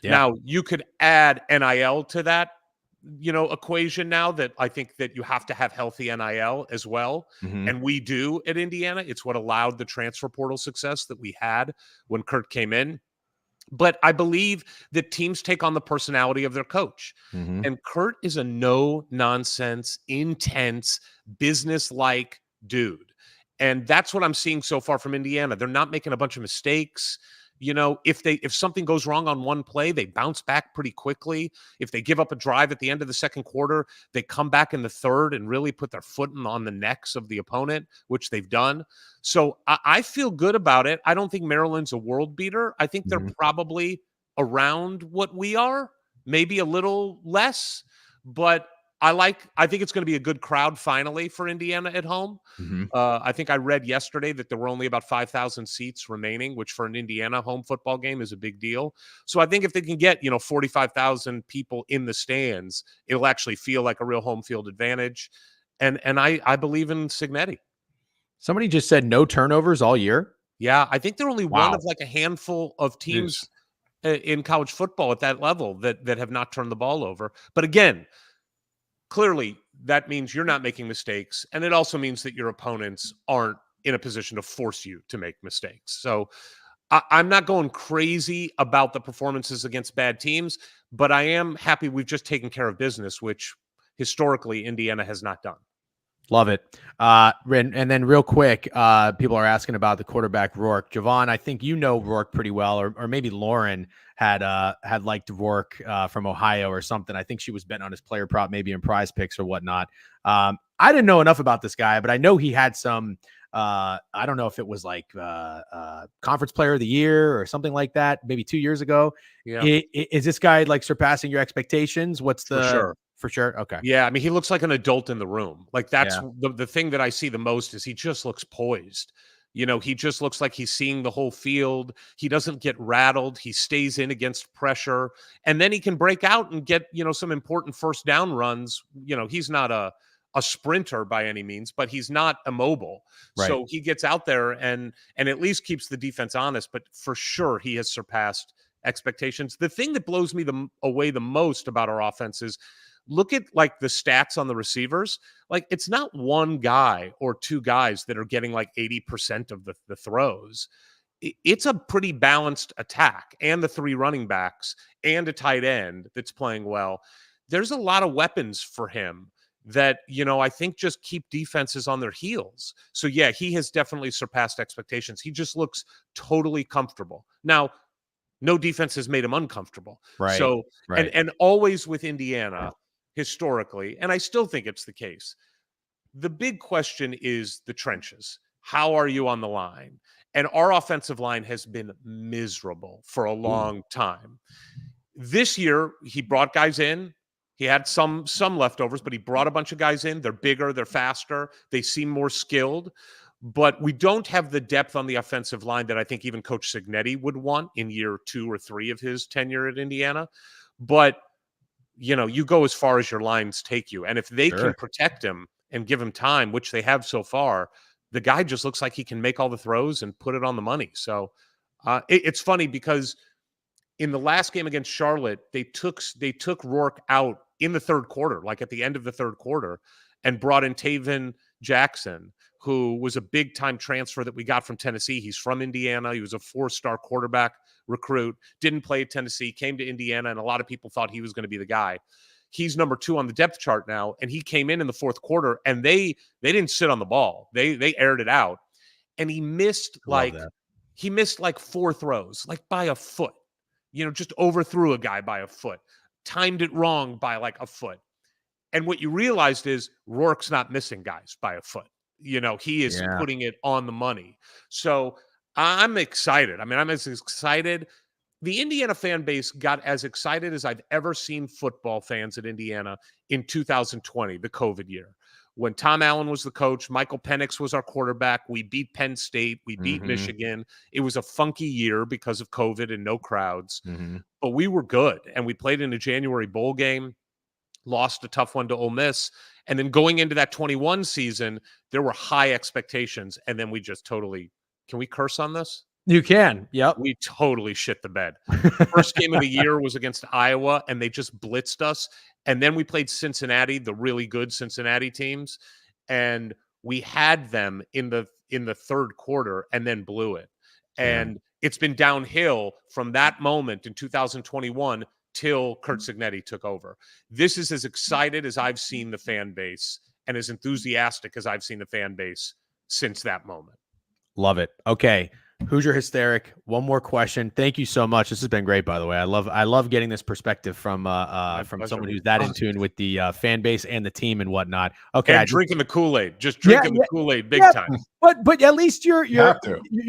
Yeah. Now, you could add NIL to that, equation now that I think that you have to have healthy NIL as well.
Mhm.
And we do at Indiana. It's what allowed the transfer portal success that we had when Kurt came in. But I believe that teams take on the personality of their coach.
Mhm.
And Kurt is a no-nonsense, intense, business-like dude. And that's what I'm seeing so far from Indiana. They're not making a bunch of mistakes. If something goes wrong on one play, they bounce back pretty quickly. If they give up a drive at the end of the second quarter, they come back in the third and really put their foot on the necks of the opponent, which they've done. So I feel good about it. I don't think Maryland's a world beater. I think they're
Mhm.
probably around what we are, maybe a little less, but I think it's going to be a good crowd finally for Indiana at home.
Mhm.
I think I read yesterday that there were only about 5,000 seats remaining, which for an Indiana home football game is a big deal. So I think if they can get 45,000 people in the stands, it'll actually feel like a real home field advantage. And I believe in Signetti.
Somebody just said no turnovers all year.
Yeah, I think they're only one of
Wow.
like a handful of
Jeez.
teams in college football at that level that have not turned the ball over. But again, clearly that means you're not making mistakes, and it also means that your opponents aren't in a position to force you to make mistakes. So I'm not going crazy about the performances against bad teams, but I am happy we've just taken care of business, which historically Indiana has not done.
Love it. And then real quick, people are asking about the quarterback Rourke. Jovan, I think you know Rourke pretty well, or maybe Lauren had liked Rourke from Ohio or something. I think she was betting on his player prop, maybe in Prize Picks or whatnot. I didn't know enough about this guy, but I know he had some. I don't know if it was like conference player of the year or something like that, maybe 2 years ago.
Yeah,
Is this guy like surpassing your expectations? What's
for
the
sure.
for sure? Okay.
Yeah, I mean, he looks like an adult in the room. Like that's
Yeah.
the thing that I see the most is he just looks poised. He just looks like he's seeing the whole field. He doesn't get rattled. He stays in against pressure, and then he can break out and get some important first down runs. He's not a sprinter by any means, but he's not immobile.
Right.
So he gets out there and at least keeps the defense honest. But for sure, he has surpassed expectations. The thing that blows me away the most about our offense is look at like the stats on the receivers. Like it's not one guy or two guys that are getting like 80% of the throws. It's a pretty balanced attack, and the three running backs and a tight end that's playing well. There's a lot of weapons for him that, I think just keep defenses on their heels. So yeah, he has definitely surpassed expectations. He just looks totally comfortable. Now, no defense has made him uncomfortable.
Right.
So,
Right.
and always with Indiana historically, and I still think it's the case. The big question is the trenches. How are you on the line? And our offensive line has been miserable for a long time. This year, he brought guys in. He had some leftovers, but he brought a bunch of guys in. They're bigger, they're faster, they seem more skilled. But we don't have the depth on the offensive line that I think even Coach Signetti would want in year 2 or 3 of his tenure at Indiana. But you go as far as your lines take you. And if they can protect him and give him time, which they have so far, the guy just looks like he can make all the throws and put it on the money. So it's funny because in the last game against Charlotte, they took Rourke out in the third quarter, like at the end of the third quarter, and brought in Taven Jackson, who was a big-time transfer that we got from Tennessee. He's from Indiana. He was a 4-star quarterback recruit, didn't play at Tennessee, came to Indiana, and a lot of people thought he was going to be the guy. He's number 2 on the depth chart now, and he came in the fourth quarter, and they didn't sit on the ball. They aired it out, and he missed like 4 throws, like by a foot. Just overthrew a guy by a foot, timed it wrong by like a foot. And what you realized is Rourke's not missing guys by a foot. He is putting it on the money. So I'm excited. I mean, I'm as excited. The Indiana fan base got as excited as I've ever seen football fans at Indiana in 2020, the COVID year. When Tom Allen was the coach, Michael Penix was our quarterback. We beat Penn State. We beat Michigan. It was a funky year because of COVID and no crowds. But we were good. And we played in a January bowl game, lost a tough one to Ole Miss. And then going into that 21 season, there were high expectations. And then we just totally – can we curse on this?
You can. Yep.
We totally shit the bed. First game of the year was against Iowa, and they just blitzed us. And then we played Cincinnati, the really good Cincinnati teams, and we had them in the third quarter and then blew it. And it's been downhill from that moment in 2021 till Kurt Signetti took over. This is as excited as I've seen the fan base and as enthusiastic as I've seen the fan base since that moment.
Love it. Okay. Hoosier Hysteric. One more question. Thank you so much. This has been great, by the way. I love getting this perspective from someone who's that in tune with the fan base and the team and whatnot. Okay,
and drinking the Kool-Aid, just drinking the Kool-Aid big time.
But at least you're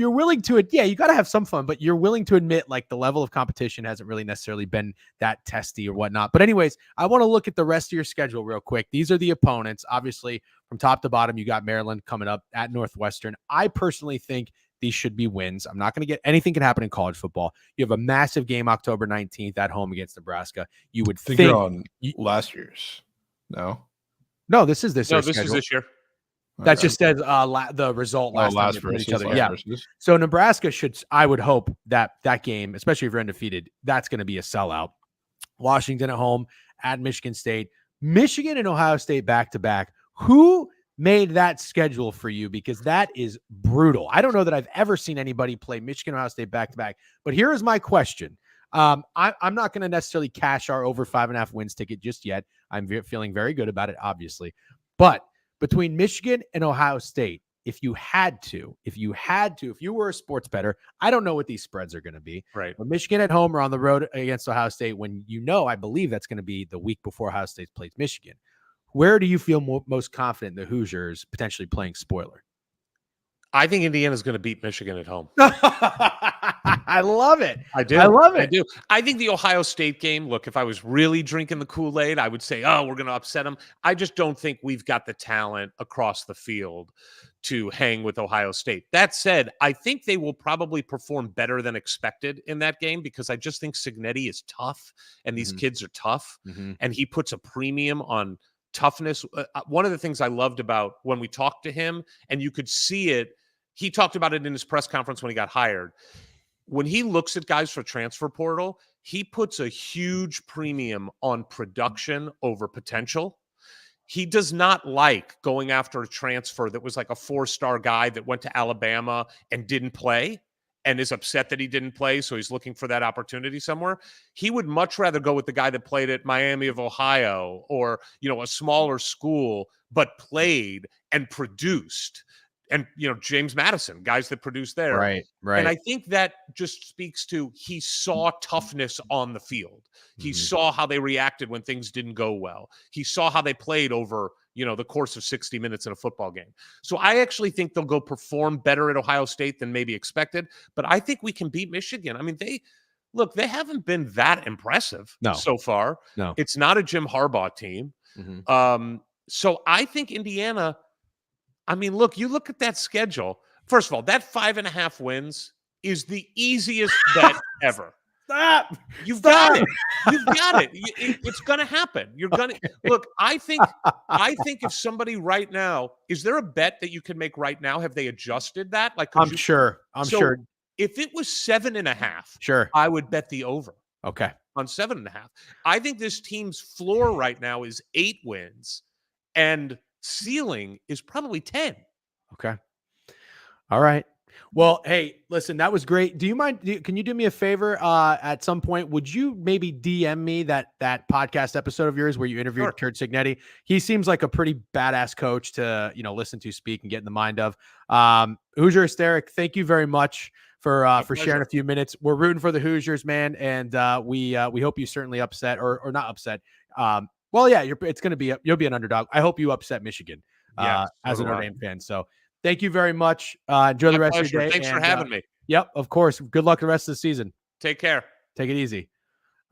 willing to it. Yeah, you got to have some fun, but you're willing to admit like the level of competition hasn't really necessarily been that testy or whatnot. But anyways, I want to look at the rest of your schedule real quick. These are the opponents. Obviously, from top to bottom, you got Maryland coming up at Northwestern. I personally think these should be wins. I'm not going to get anything can happen in college football. You have a massive game October 19th at home against Nebraska. You would think
you're on last year's. No,
this is this year.
This is this year.
That just says the result last time
versus
each other.
versus.
So Nebraska should, I would hope that game, especially if you're undefeated, that's going to be a sellout. Washington at home at Michigan State, Michigan and Ohio State back to back. Who made that schedule for you? Because that is brutal. I don't know that I've ever seen anybody play Michigan, Ohio State back to back. But here is my question. I'm not going to necessarily cash our over 5.5 wins ticket just yet. I'm feeling very good about it, obviously. But between Michigan and Ohio State, if you were a sports bettor, I don't know what these spreads are going to be.
Right.
But Michigan at home or on the road against Ohio State, when I believe that's going to be the week before Ohio State plays Michigan. Where do you feel most confident the Hoosiers potentially playing spoiler?
I think Indiana's going to beat Michigan at home.
I love it.
I do. I think the Ohio State game, look, if I was really drinking the Kool-Aid, I would say, we're going to upset them. I just don't think we've got the talent across the field to hang with Ohio State. That said, I think they will probably perform better than expected in that game because I just think Signetti is tough and these kids are tough and he puts a premium on toughness. One of the things I loved about when we talked to him, and you could see it, he talked about it in his press conference when he got hired. When he looks at guys for transfer portal, he puts a huge premium on production over potential. He does not like going after a transfer that was like a 4-star guy that went to Alabama and didn't play and is upset that he didn't play, so he's looking for that opportunity somewhere. He would much rather go with the guy that played at Miami of Ohio or, a smaller school, but played and produced. And, James Madison, guys that produce there.
Right.
And I think that just speaks to he saw toughness on the field. He saw how they reacted when things didn't go well. He saw how they played over, the course of 60 minutes in a football game. So I actually think they'll go perform better at Ohio State than maybe expected. But I think we can beat Michigan. I mean, they haven't been that impressive so far.
No.
It's not a Jim Harbaugh team. So I think Indiana – I mean, look, you look at that schedule. First of all, that 5.5 wins is the easiest bet ever.
Stop.
You've got it. You've got it. It's going to happen. You're going to look. I think if somebody right now, is there a bet that you can make right now? Have they adjusted that?
I'm sure.
If it was 7.5,
sure,
I would bet the over.
Okay.
On 7.5. I think this team's floor right now is 8 wins, and ceiling is probably 10.
Okay. All right. Well, hey, listen, that was great. Do you mind? Can you do me a favor? At some point, would you maybe DM me that podcast episode of yours where you interviewed Kurt Signetti? He seems like a pretty badass coach to, listen to speak and get in the mind of. Hoosier Hysteric, thank you very much for sharing a few minutes. We're rooting for the Hoosiers, man. And we hope you certainly upset or not upset. Well, yeah, you'll be an underdog. I hope you upset Michigan as a Notre Dame fan. So thank you very much. Enjoy the rest of your day.
Thanks for having me.
Yep, of course. Good luck the rest of the season.
Take care.
Take it easy.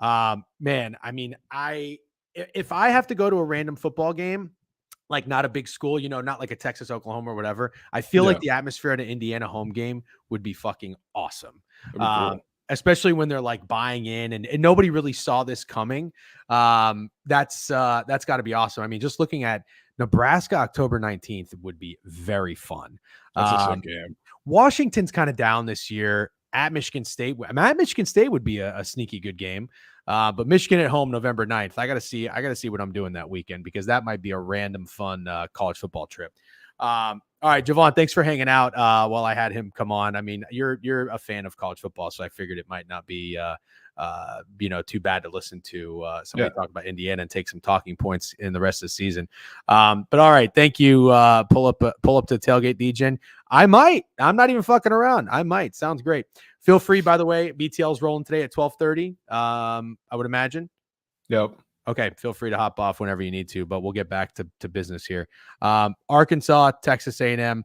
Man, I mean, if I have to go to a random football game, like not a big school, not like a Texas, Oklahoma or whatever, I feel like the atmosphere at an Indiana home game would be fucking awesome. Cool. Especially when they're like buying in and nobody really saw this coming. That's got to be awesome. I mean, just looking at Nebraska, October 19th would be very fun.
That's a fun game.
Washington's kind of down this year. at Michigan State. At Michigan State would be a sneaky good game. But Michigan at home, November 9th. I gotta see what I'm doing that weekend, because that might be a random fun college football trip. All right, Jovan, thanks for hanging out while I had him come on. I mean, you're a fan of college football, so I figured it might not be too bad to listen to somebody talk about Indiana and take some talking points in the rest of the season. But all right, thank you. Pull up to the tailgate, DJ. I'm not even fucking around. I might. Sounds great. Feel free, by the way, BTL's rolling today at 12:30. I would imagine.
Yep.
Okay, feel free to hop off whenever you need to, but we'll get back to business here. Arkansas, Texas A&M.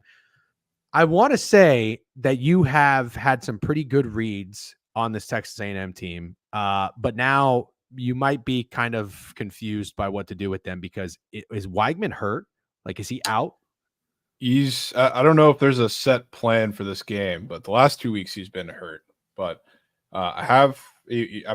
I want to say that you have had some pretty good reads on this Texas A&M team, but now you might be kind of confused by what to do with them, because is Weigman hurt? Like, is he out?
I don't know if there's a set plan for this game, but the last 2 weeks he's been hurt. But I've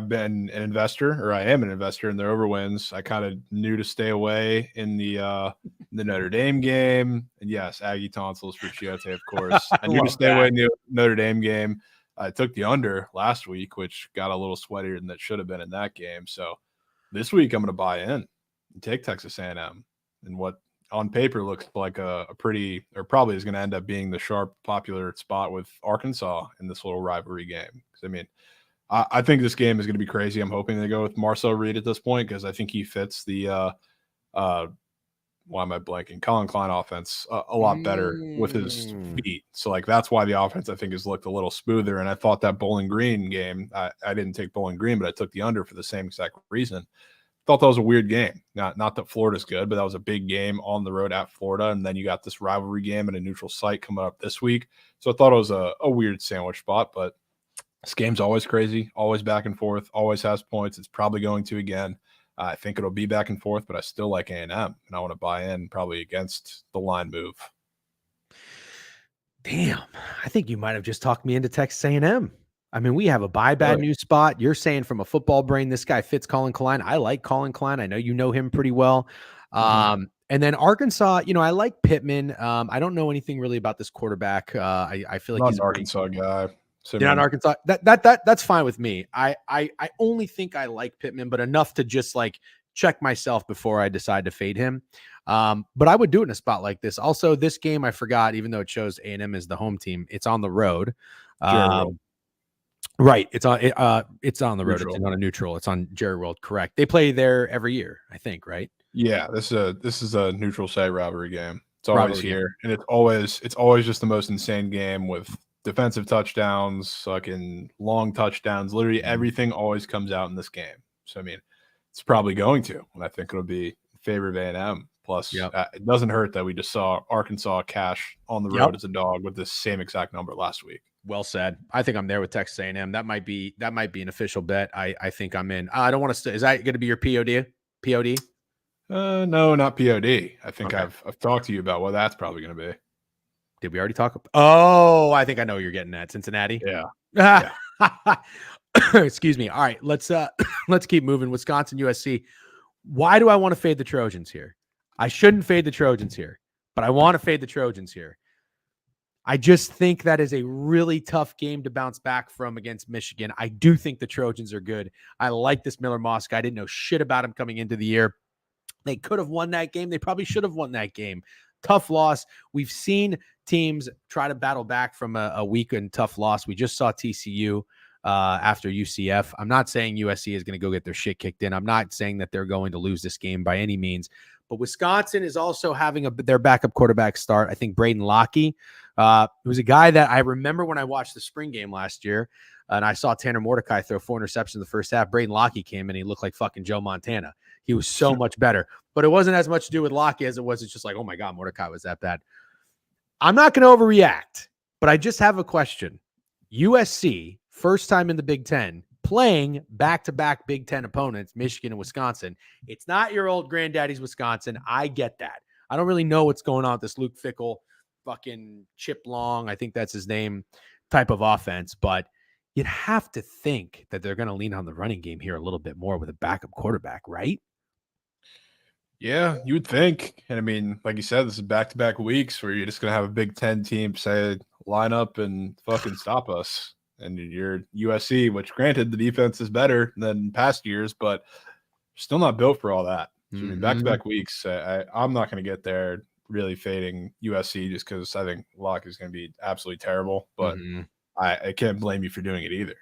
been an investor, or I am an investor in their overwins. I kind of knew to stay away in the Notre Dame game, and yes, Aggie tonsils for Chiote, of course. I knew to stay away in the Notre Dame game. I took the under last week, which got a little sweatier than that should have been in that game. So this week I'm going to buy in and take Texas A&M, and what on paper looks like a pretty, or probably is going to end up being the sharp, popular spot with Arkansas in this little rivalry game. Because I mean, I think this game is going to be crazy. I'm hoping they go with Marcel Reed at this point, because I think he fits the why am I blanking? Colin Klein offense a lot better with his feet. So like that's why the offense I think has looked a little smoother. And I thought that Bowling Green game, I didn't take Bowling Green, but I took the under for the same exact reason. Thought that was a weird game. Not that Florida's good, but that was a big game on the road at Florida. And then you got this rivalry game at a neutral site coming up this week. So I thought it was a weird sandwich spot, but this game's always crazy, always back and forth, always has points. It's probably going to again. I think it'll be back and forth, but I still like A&M, and I want to buy in probably against the line move.
Damn, I think you might have just talked me into Texas A&M. I mean, we have a buy bad news spot. You're saying from a football brain, this guy fits Colin Klein. I like Colin Klein. I know you know him pretty well. And then Arkansas, I like Pittman. I don't know anything really about this quarterback. I feel like
he's an Arkansas guy.
You're not Arkansas. That's fine with me. I only think I like Pittman, but enough to just like check myself before I decide to fade him. But I would do it in a spot like this. Also, this game I forgot, even though it shows A&M as the home team, it's on the road. Right. It's on the road. It's not a neutral. It's on Jerry World. Correct. They play there every year, I think, right?
Yeah, this is a neutral site rivalry game. It's always here, and it's always just the most insane game with defensive touchdowns, fucking long touchdowns. Literally everything always comes out in this game. So I mean, it's probably going to, and I think it'll be in favor of A&M. Plus, it doesn't hurt that we just saw Arkansas cash on the road as a dog with the same exact number last week.
Well said. I think I'm there with Texas A&M. That might be an official bet. I think I'm in. I don't want to. Is that going to be your POD? POD?
No, not POD. I think I've talked to you about what that's probably going to be.
Did we already talk about? Oh, I think I know what you're getting at. Cincinnati.
Yeah.
Excuse me. All right, let's keep moving. Wisconsin, USC. Why do I want to fade the Trojans here? I shouldn't fade the Trojans here, but I want to fade the Trojans here. I just think that is a really tough game to bounce back from against Michigan. I do think the Trojans are good. I like this Miller Moss guy. I didn't know shit about him coming into the year. They could have won that game. They probably should have won that game. Tough loss. We've seen teams try to battle back from a weak and tough loss. We just saw TCU after UCF. I'm not saying USC is going to go get their shit kicked in. I'm not saying that they're going to lose this game by any means. But Wisconsin is also having their backup quarterback start. I think Braden Lockey, who's a guy that I remember when I watched the spring game last year, and I saw Tanner Mordecai throw 4 interceptions in the first half. Braden Lockey came and he looked like fucking Joe Montana. He was so much better. But it wasn't as much to do with Lockey as it was. It's just like, oh my God, Mordecai was that bad. I'm not going to overreact, but I just have a question. USC, first time in the Big Ten, playing back-to-back Big Ten opponents, Michigan and Wisconsin. It's not your old granddaddy's Wisconsin. I get that. I don't really know what's going on with this Luke Fickell, fucking Chip Long, I think that's his name, type of offense. But you'd have to think that they're going to lean on the running game here a little bit more with a backup quarterback, right?
Yeah, you would think. And I mean, like you said, this is back-to-back weeks where you're just going to have a Big Ten team say, line up and fucking stop us. and you're USC, which granted the defense is better than past years, but still not built for all that. So, I mean, back-to-back weeks, I'm not going to get there really fading USC just because I think Locke is going to be absolutely terrible, but I can't blame you for doing it either.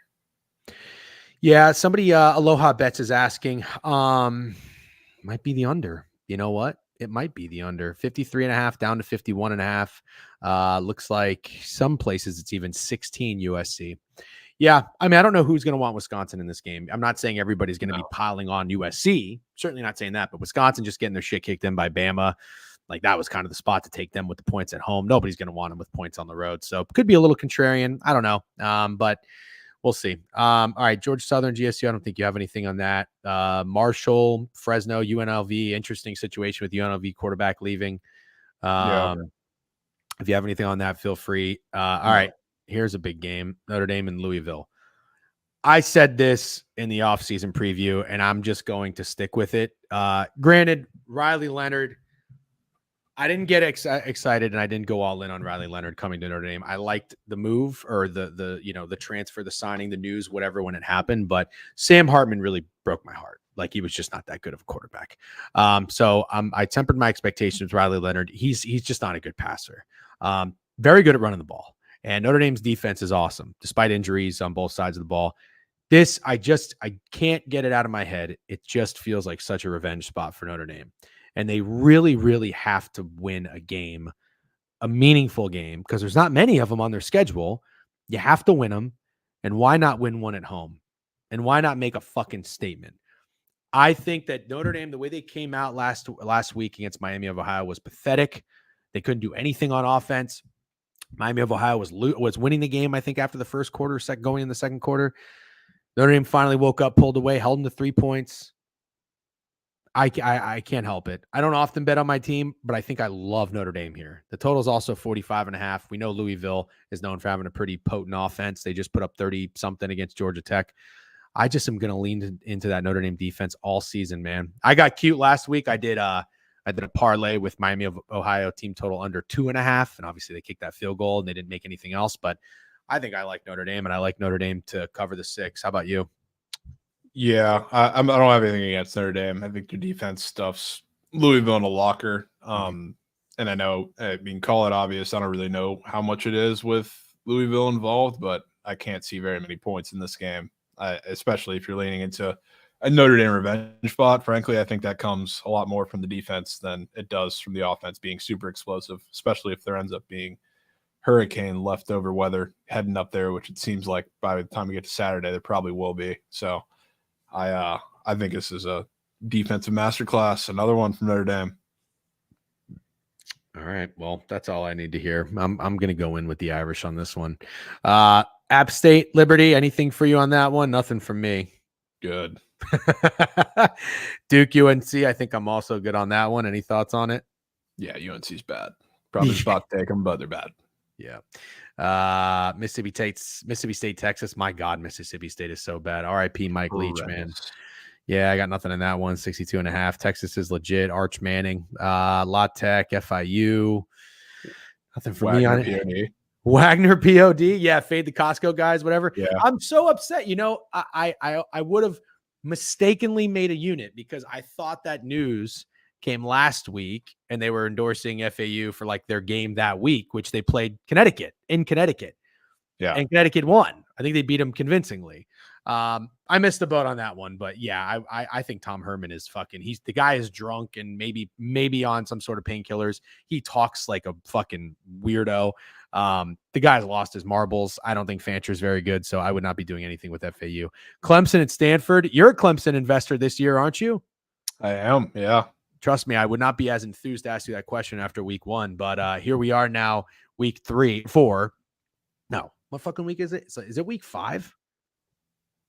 Yeah, somebody, Aloha Bets is asking, might be the under. You know what? It might be the under. 53.5 down to 51.5. Looks like some places it's even 16 USC. Yeah, I mean, I don't know who's going to want Wisconsin in this game. I'm not saying everybody's going to be piling on USC. Certainly not saying that, but Wisconsin just getting their shit kicked in by Bama. Like, that was kind of the spot to take them with the points at home. Nobody's going to want them with points on the road. So could be a little contrarian. I don't know. But we'll see. All right, Georgia Southern, GSU. I don't think you have anything on that. Marshall, Fresno, UNLV. Interesting situation with UNLV quarterback leaving. If you have anything on that, feel free. All right, here's a big game. Notre Dame and Louisville. I said this in the offseason preview, and I'm just going to stick with it. Granted, Riley Leonard, I didn't get excited, and I didn't go all in on Riley Leonard coming to Notre Dame. I liked the move or the transfer, the signing, the news, whatever, when it happened. But Sam Hartman really broke my heart. Like, he was just not that good of a quarterback. So I tempered my expectations with Riley Leonard. He's just not a good passer. Very good at running the ball. And Notre Dame's defense is awesome, despite injuries on both sides of the ball. This, I can't get it out of my head. It just feels like such a revenge spot for Notre Dame. And they really, really have to win a game, a meaningful game, because there's not many of them on their schedule. You have to win them. And why not win one at home? And why not make a fucking statement? I think that Notre Dame, the way they came out last week against Miami of Ohio, was pathetic. They couldn't do anything on offense. Miami of Ohio was winning the game, I think, after the first quarter, going in the second quarter. Notre Dame finally woke up, pulled away, held them to 3 points. I can't help it. I don't often bet on my team, but I think I love Notre Dame here. The total is also 45.5. We know Louisville is known for having a pretty potent offense. They just put up 30-something against Georgia Tech. I just am going to lean into that Notre Dame defense all season, man. I got cute last week. I did a parlay with Miami of Ohio team total under 2.5, and obviously they kicked that field goal and they didn't make anything else. But I think I like Notre Dame, and I like Notre Dame to cover the 6. How about you?
Yeah, I don't have anything against Notre Dame. I think their defense stuffs Louisville in a locker. And I know, I mean, call it obvious. I don't really know how much it is with Louisville involved, but I can't see very many points in this game, especially if you're leaning into a Notre Dame revenge spot. Frankly, I think that comes a lot more from the defense than it does from the offense being super explosive, especially if there ends up being hurricane leftover weather heading up there, which it seems like by the time we get to Saturday, there probably will be. So I think this is a defensive masterclass, another one from Notre Dame.
All right. Well, that's all I need to hear. I'm going to go in with the Irish on this one. App State, Liberty, anything for you on that one? Nothing from me.
Good.
Duke, UNC, I think I'm also good on that one. Any thoughts on it?
Yeah, UNC's bad. Probably spot to take them, but they're bad.
Yeah. Mississippi State, Texas. My God, Mississippi State is so bad. RIP Mike Leach, man. Yeah, I got nothing in that one. 62.5. Texas is legit. Arch Manning, La Tech, FIU. Nothing for me on it. Wagner POD. Yeah, fade the Costco guys, whatever. Yeah. I'm so upset. You know, I would have mistakenly made a unit because I thought that news came last week and they were endorsing FAU for like their game that week, which they played in Connecticut. Yeah. And Connecticut won. I think they beat them convincingly. I missed the boat on that one, but yeah, I think Tom Herman is the guy is drunk and maybe on some sort of painkillers. He talks like a fucking weirdo. The guy's lost his marbles. I don't think Fancher's very good, so I would not be doing anything with FAU. Clemson and Stanford. You're a Clemson investor this year, aren't you?
I am. Yeah.
Trust me, I would not be as enthused to ask you that question after week 1, but here we are now, week 4. No, what fucking week is it? So is it week 5?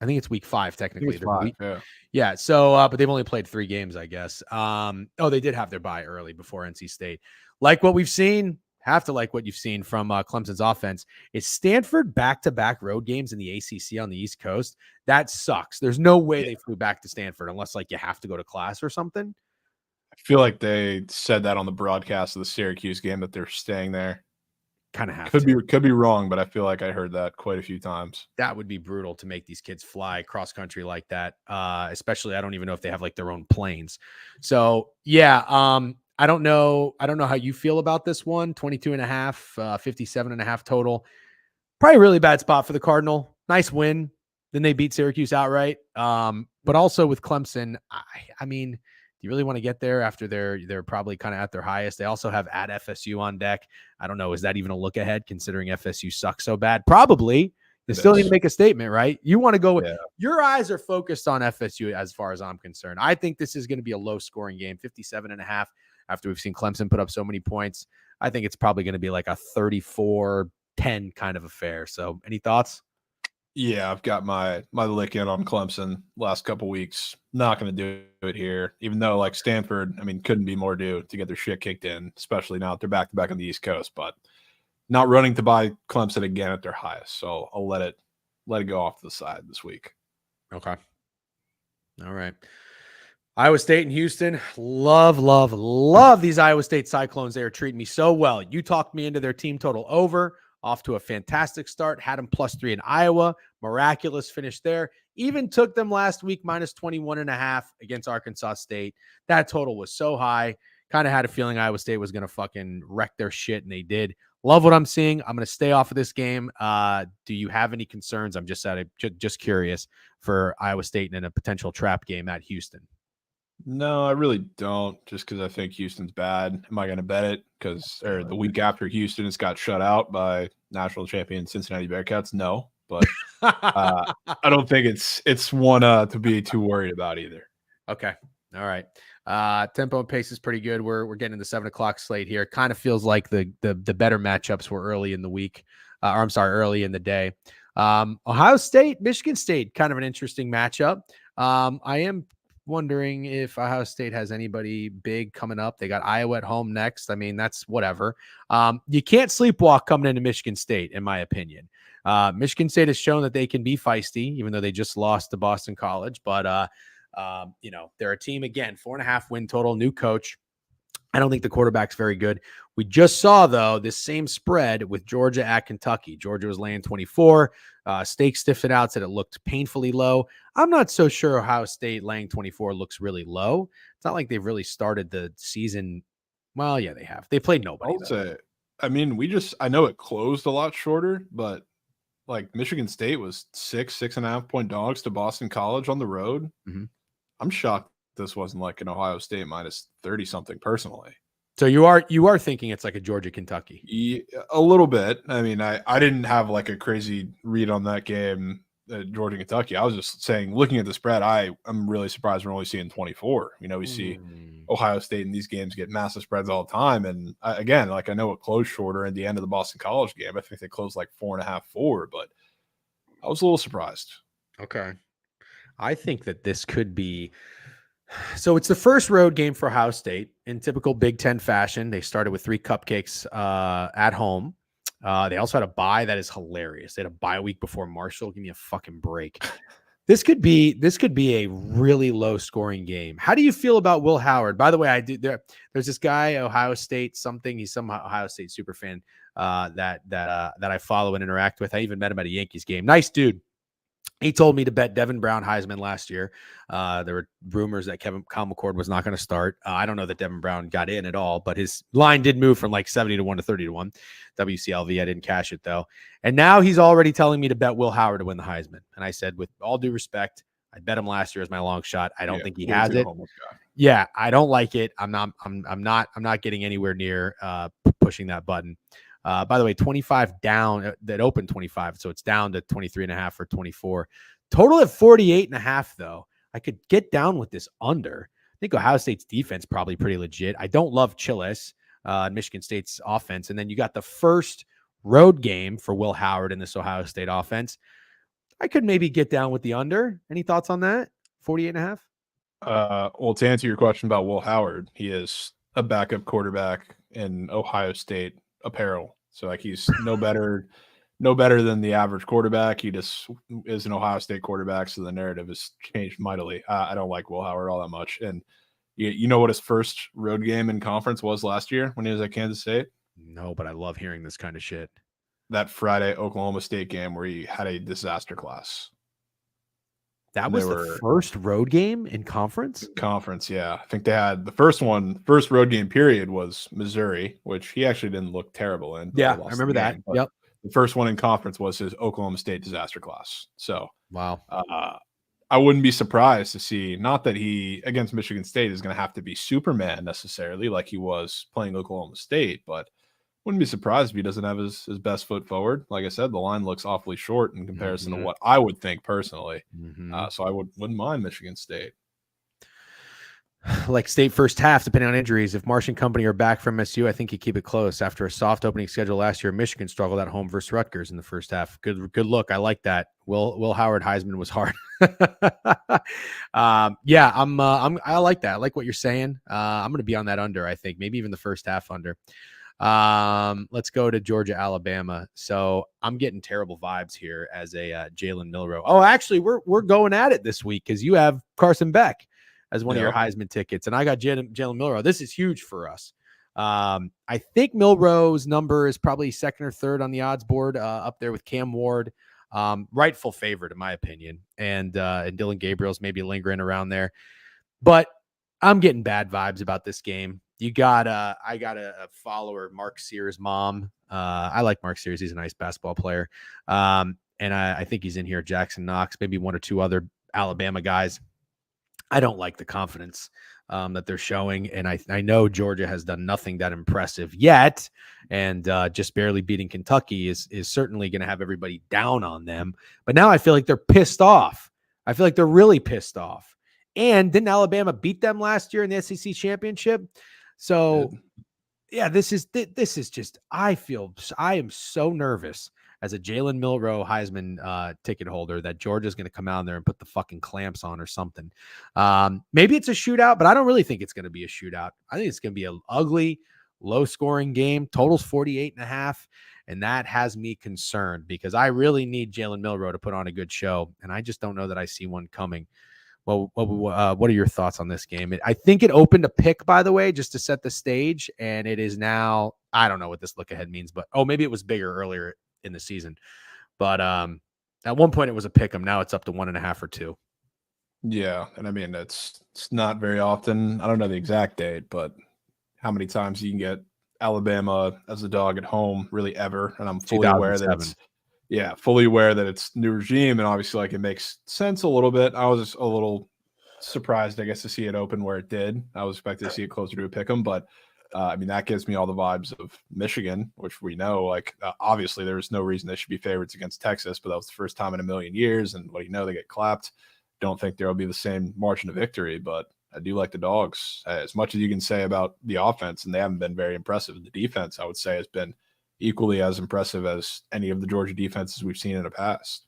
I think it's week 5 technically.
Week 5,
yeah. So, but they've only played 3 games, I guess. They did have their bye early before NC State. Like what we've seen, have to like what you've seen from Clemson's offense. Is Stanford back-to-back road games in the ACC on the East Coast? That sucks. There's no way they flew back to Stanford unless like you have to go to class or something.
I feel like they said that on the broadcast of the Syracuse game that they're staying there.
Kind of have to.
Could be wrong, but I feel like I heard that quite a few times.
That would be brutal to make these kids fly cross country like that. Especially, I don't even know if they have like their own planes. So yeah, I don't know. I don't know how you feel about this one. 22.5, 57.5 total. Probably a really bad spot for the Cardinal. Nice win. Then they beat Syracuse outright. But also with Clemson, I mean, do you really want to get there after they're probably kind of at their highest? They also have at FSU on deck. I don't know. Is that even a look ahead considering FSU sucks so bad? Probably. They still need to make a statement, right? You want to go with your eyes are focused on FSU as far as I'm concerned. I think this is going to be a low scoring game, 57.5 after we've seen Clemson put up so many points. I think it's probably going to be like a 34-10 kind of affair. So any thoughts?
Yeah, I've got my lick in on Clemson last couple weeks. Not going to do it here, even though like Stanford, I mean, couldn't be more due to get their shit kicked in, especially now that they're back to back on the East Coast. But not running to buy Clemson again at their highest, so I'll let it go off to the side this week.
Okay. All right. Iowa State and Houston. Love these Iowa State Cyclones. They are treating me so well. You talked me into their team total over. Off to a fantastic start. Had them +3 in Iowa. Miraculous finish there. Even took them last week -21.5 against Arkansas State. That total was so high. Kind of had a feeling Iowa State was going to fucking wreck their shit, and they did. Love what I'm seeing. I'm going to stay off of this game. Do you have any concerns? I'm just curious for Iowa State in a potential trap game at Houston.
No, I really don't, just because I think Houston's bad. Am I going to bet it? Because the week after Houston has got shut out by national champion Cincinnati Bearcats? No, but I don't think it's one to be too worried about either.
Okay. All right. Tempo and pace is pretty good. We're getting the 7 o'clock slate here. Kind of feels like the better matchups were early in the week, early in the day. Ohio State, Michigan State, kind of an interesting matchup. I am wondering if Ohio State has anybody big coming up. They got Iowa at home next. I mean, that's whatever. You can't sleepwalk coming into Michigan State, in my opinion. Michigan State has shown that they can be feisty, even though they just lost to Boston College. But they're a team, again, 4.5 win total, new coach. I don't think the quarterback's very good. We just saw, though, this same spread with Georgia at Kentucky. Georgia was laying 24. State stiffed it out, said it looked painfully low. I'm not so sure Ohio State laying 24 looks really low. It's not like they've really started the season. Well, yeah, they have. They played nobody.
I mean, I know it closed a lot shorter, but like Michigan State was 6.5 point dogs to Boston College on the road.
Mm-hmm.
I'm shocked this wasn't like an Ohio State -30 something personally.
So you are thinking it's like a Georgia Kentucky?
Yeah, a little bit. I mean, I didn't have like a crazy read on that game, Georgia Kentucky. I was just saying, looking at the spread, I'm really surprised we're only seeing 24. We see Ohio State in these games get massive spreads all the time, and again, like I know it closed shorter at the end of the Boston College game. I think they closed like 4.5, 4, but I was a little surprised.
Okay, I think that this could be. So it's the first road game for Ohio State in typical Big Ten fashion. They started with 3 cupcakes at home. They also had a bye that is hilarious. They had a bye week before Marshall. Give me a fucking break. This could be a really low scoring game. How do you feel about Will Howard? By the way, there's this guy, Ohio State something. He's some Ohio State super fan that I follow and interact with. I even met him at a Yankees game. Nice dude. He told me to bet Devin Brown Heisman last year. There were rumors that Kyle McCord was not going to start. I don't know that Devin Brown got in at all, but his line did move from like 70-1 to 30-1. WCLV, I didn't cash it though. And now he's already telling me to bet Will Howard to win the Heisman. And I said, with all due respect, I bet him last year as my long shot. I don't think he has it. Yeah, I don't like it. I'm not getting anywhere near pushing that button. By the way, 25 down, that opened 25. So it's down to 23.5 or 24. Total at 48.5, though. I could get down with this under. I think Ohio State's defense probably pretty legit. I don't love Chillis, Michigan State's offense. And then you got the first road game for Will Howard in this Ohio State offense. I could maybe get down with the under. Any thoughts on that? 48.5?
Well, to answer your question about Will Howard, he is a backup quarterback in Ohio State apparel. So like he's no better than the average quarterback. He just is an Ohio State quarterback. So the narrative has changed mightily. I don't like Will Howard all that much. And you know what his first road game in conference was last year when he was at Kansas State?
No, but I love hearing this kind of shit.
That Friday Oklahoma State game where he had a disaster class.
That was the first road game in conference?
Conference, yeah. I think they had the first road game period was Missouri, which he actually didn't look terrible in.
Yeah, I remember that. Yep.
The first one in conference was his Oklahoma State disaster class. So,
wow.
I wouldn't be surprised to see, not that he against Michigan State is going to have to be Superman necessarily like he was playing Oklahoma State, but wouldn't be surprised if he doesn't have his best foot forward. Like I said, the line looks awfully short in comparison to what I would think personally. So I wouldn't mind Michigan State.
Like State first half, depending on injuries. If Marsh and company are back from MSU, I think you keep it close. After a soft opening schedule last year, Michigan struggled at home versus Rutgers in the first half. Good look. I like that. Will Howard Heisman was hard. Yeah, I like that. I like what you're saying. I'm going to be on that under. I think maybe even the first half under. Let's go to Georgia, Alabama. So I'm getting terrible vibes here as a Jalen Milroe. Oh, actually, we're going at it this week because you have Carson Beck as one of your Heisman tickets, and I got Jalen Milroe. This is huge for us. I think Milroe's number is probably second or third on the odds board, up there with Cam Ward, rightful favorite in my opinion, and Dylan Gabriel's maybe lingering around there. But I'm getting bad vibes about this game. You got I got a follower, Mark Sears' mom. I like Mark Sears. He's a nice basketball player. And I think he's in here. Jackson Knox, maybe one or two other Alabama guys. I don't like the confidence that they're showing. And I know Georgia has done nothing that impressive yet. And just barely beating Kentucky is certainly going to have everybody down on them. But now I feel like they're pissed off. I feel like they're really pissed off. And didn't Alabama beat them last year in the SEC championship? So, yeah, this is just, I am so nervous as a Jalen Milroe Heisman ticket holder that Georgia's going to come out there and put the fucking clamps on or something. Maybe it's a shootout, but I don't really think it's going to be a shootout. I think it's going to be an ugly, low-scoring game. Total's 48.5, and that has me concerned because I really need Jalen Milroe to put on a good show, and I just don't know that I see one coming. Well, what are your thoughts on this game? I think it opened a pick, by the way, just to set the stage, and it is now, I don't know what this look ahead means, but maybe it was bigger earlier in the season. But at one point it was a pick 'em. Now it's up to 1.5 or 2.
Yeah, and I mean it's not very often. I don't know the exact date, but how many times you can get Alabama as a dog at home, really ever? And I'm fully aware that it's new regime, and obviously like it makes sense a little bit. I was just a little surprised, I guess, to see it open where it did. I was expecting to see it closer to a pick 'em, but I mean that gives me all the vibes of Michigan, which we know, like obviously there's no reason they should be favorites against Texas, but that was the first time in a million years, and what they get clapped. Don't think there'll be the same margin of victory, but I do like the dogs. As much as you can say about the offense, and they haven't been very impressive. The defense, I would say, has been equally as impressive as any of the Georgia defenses we've seen in the past.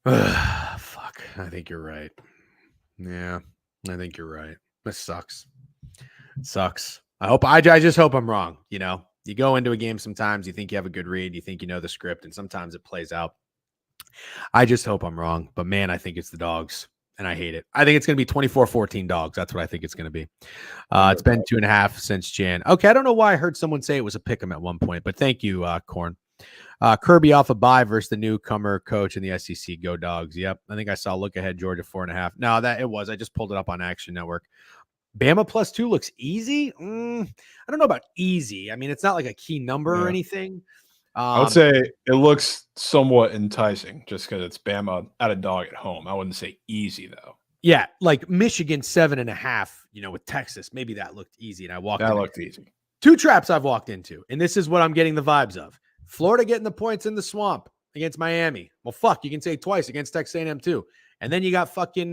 Fuck. I think you're right. Yeah, I think you're right. This sucks. It sucks. I just hope I'm wrong. You go into a game sometimes, you think you have a good read, you think you know the script, and sometimes it plays out. I just hope I'm wrong. But man, I think it's the dogs. And I hate it. I think it's going to be 24-14 dogs. That's what I think it's going to be. It's been 2.5 since Jan. Okay, I don't know why I heard someone say it was a pick 'em at one point, but thank you, Corn. Kirby off a bye versus the newcomer coach in the SEC. Go Dogs. Yep, I think I saw look ahead Georgia 4.5. No, that it was. I just pulled it up on Action Network. Bama +2 looks easy. I don't know about easy. I mean, it's not like a key number or anything.
I would say it looks somewhat enticing just because it's Bama at a dog at home. I wouldn't say easy, though.
Yeah, like Michigan 7.5, with Texas. Maybe that looked easy, and I walked in.
That looked easy.
2 traps I've walked into, and this is what I'm getting the vibes of. Florida getting the points in the swamp against Miami. Well, fuck, you can say twice against Texas A&M too. And then you got fucking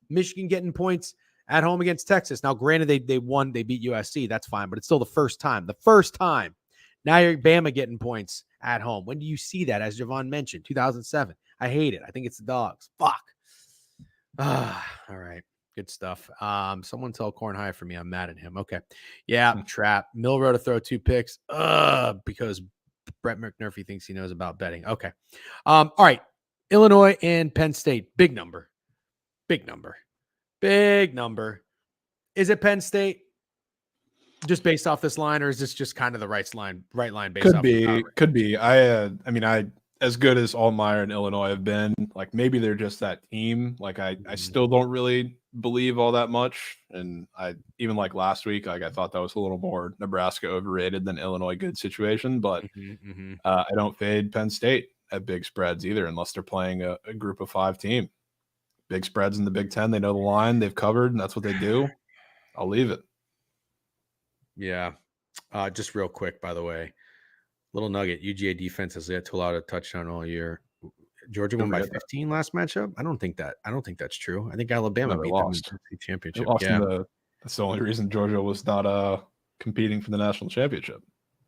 Michigan getting points at home against Texas. Now, granted, they won. They beat USC. That's fine, but it's still the first time. The first time. Now you're Bama getting points at home. When do you see that? As Jovan mentioned, 2007. I hate it. I think it's the dogs. Fuck. All right. Good stuff. Someone tell Corn High for me. I'm mad at him. Okay. Yeah. Trap. Milroe to throw 2 picks. Because Brett McNurphy thinks he knows about betting. Okay. All right. Illinois and Penn State. Big number. Big number. Big number. Is it Penn State? just based off this line, or is this just kind of the right line based off?
Could be. I mean, as good as Altmaier and Illinois have been, like maybe they're just that team. Like I still don't really believe all that much. And I even like last week, like I thought that was a little more Nebraska overrated than Illinois good situation. But I don't fade Penn State at big spreads either, unless they're playing a group of 5 team. Big spreads in the Big Ten. They know the line, they've covered, and that's what they do. I'll leave it.
Yeah. Just real quick, by the way, little nugget: UGA defense has yet to allow a touchdown all year. Georgia won by 15 last matchup. I don't think that's true. I think Alabama beat them in the championship. Yeah,
that's the only reason Georgia was not competing for the national championship.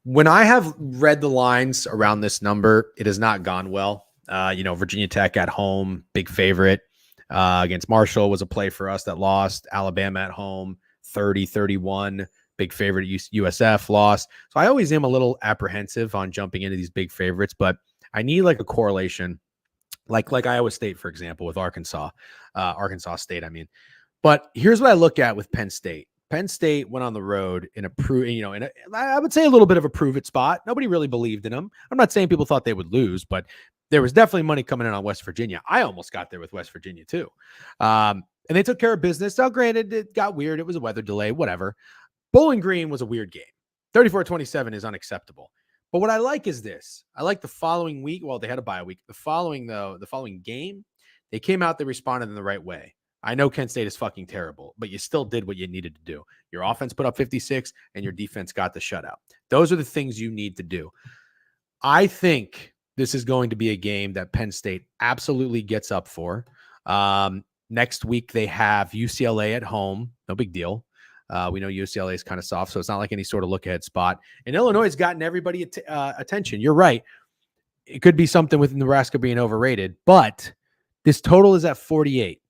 When I have read the lines around this number, it has not gone well. Virginia Tech at home, big favorite against Marshall was a play for us that lost. Alabama at home, 30-31. Big favorite USF lost. So I always am a little apprehensive on jumping into these big favorites, but I need like a correlation, like Iowa State, for example, with Arkansas State. I mean, but here's what I look at with Penn State. Penn State went on the road in I would say a little bit of a prove it spot. Nobody really believed in them. I'm not saying people thought they would lose, but there was definitely money coming in on West Virginia. I almost got there with West Virginia too. And they took care of business. Now, granted, it got weird. It was a weather delay, whatever. Bowling Green was a weird game. 34-27 is unacceptable. But what I like is this. I like the following week. Well, they had a bye week. The following game, they came out, they responded in the right way. I know Kent State is fucking terrible, but you still did what you needed to do. Your offense put up 56 and your defense got the shutout. Those are the things you need to do. I think this is going to be a game that Penn State absolutely gets up for. Next week, they have UCLA at home. No big deal. We know UCLA is kind of soft, so it's not like any sort of look-ahead spot. And Illinois has gotten everybody attention. You're right. It could be something with Nebraska being overrated, but this total is at 48.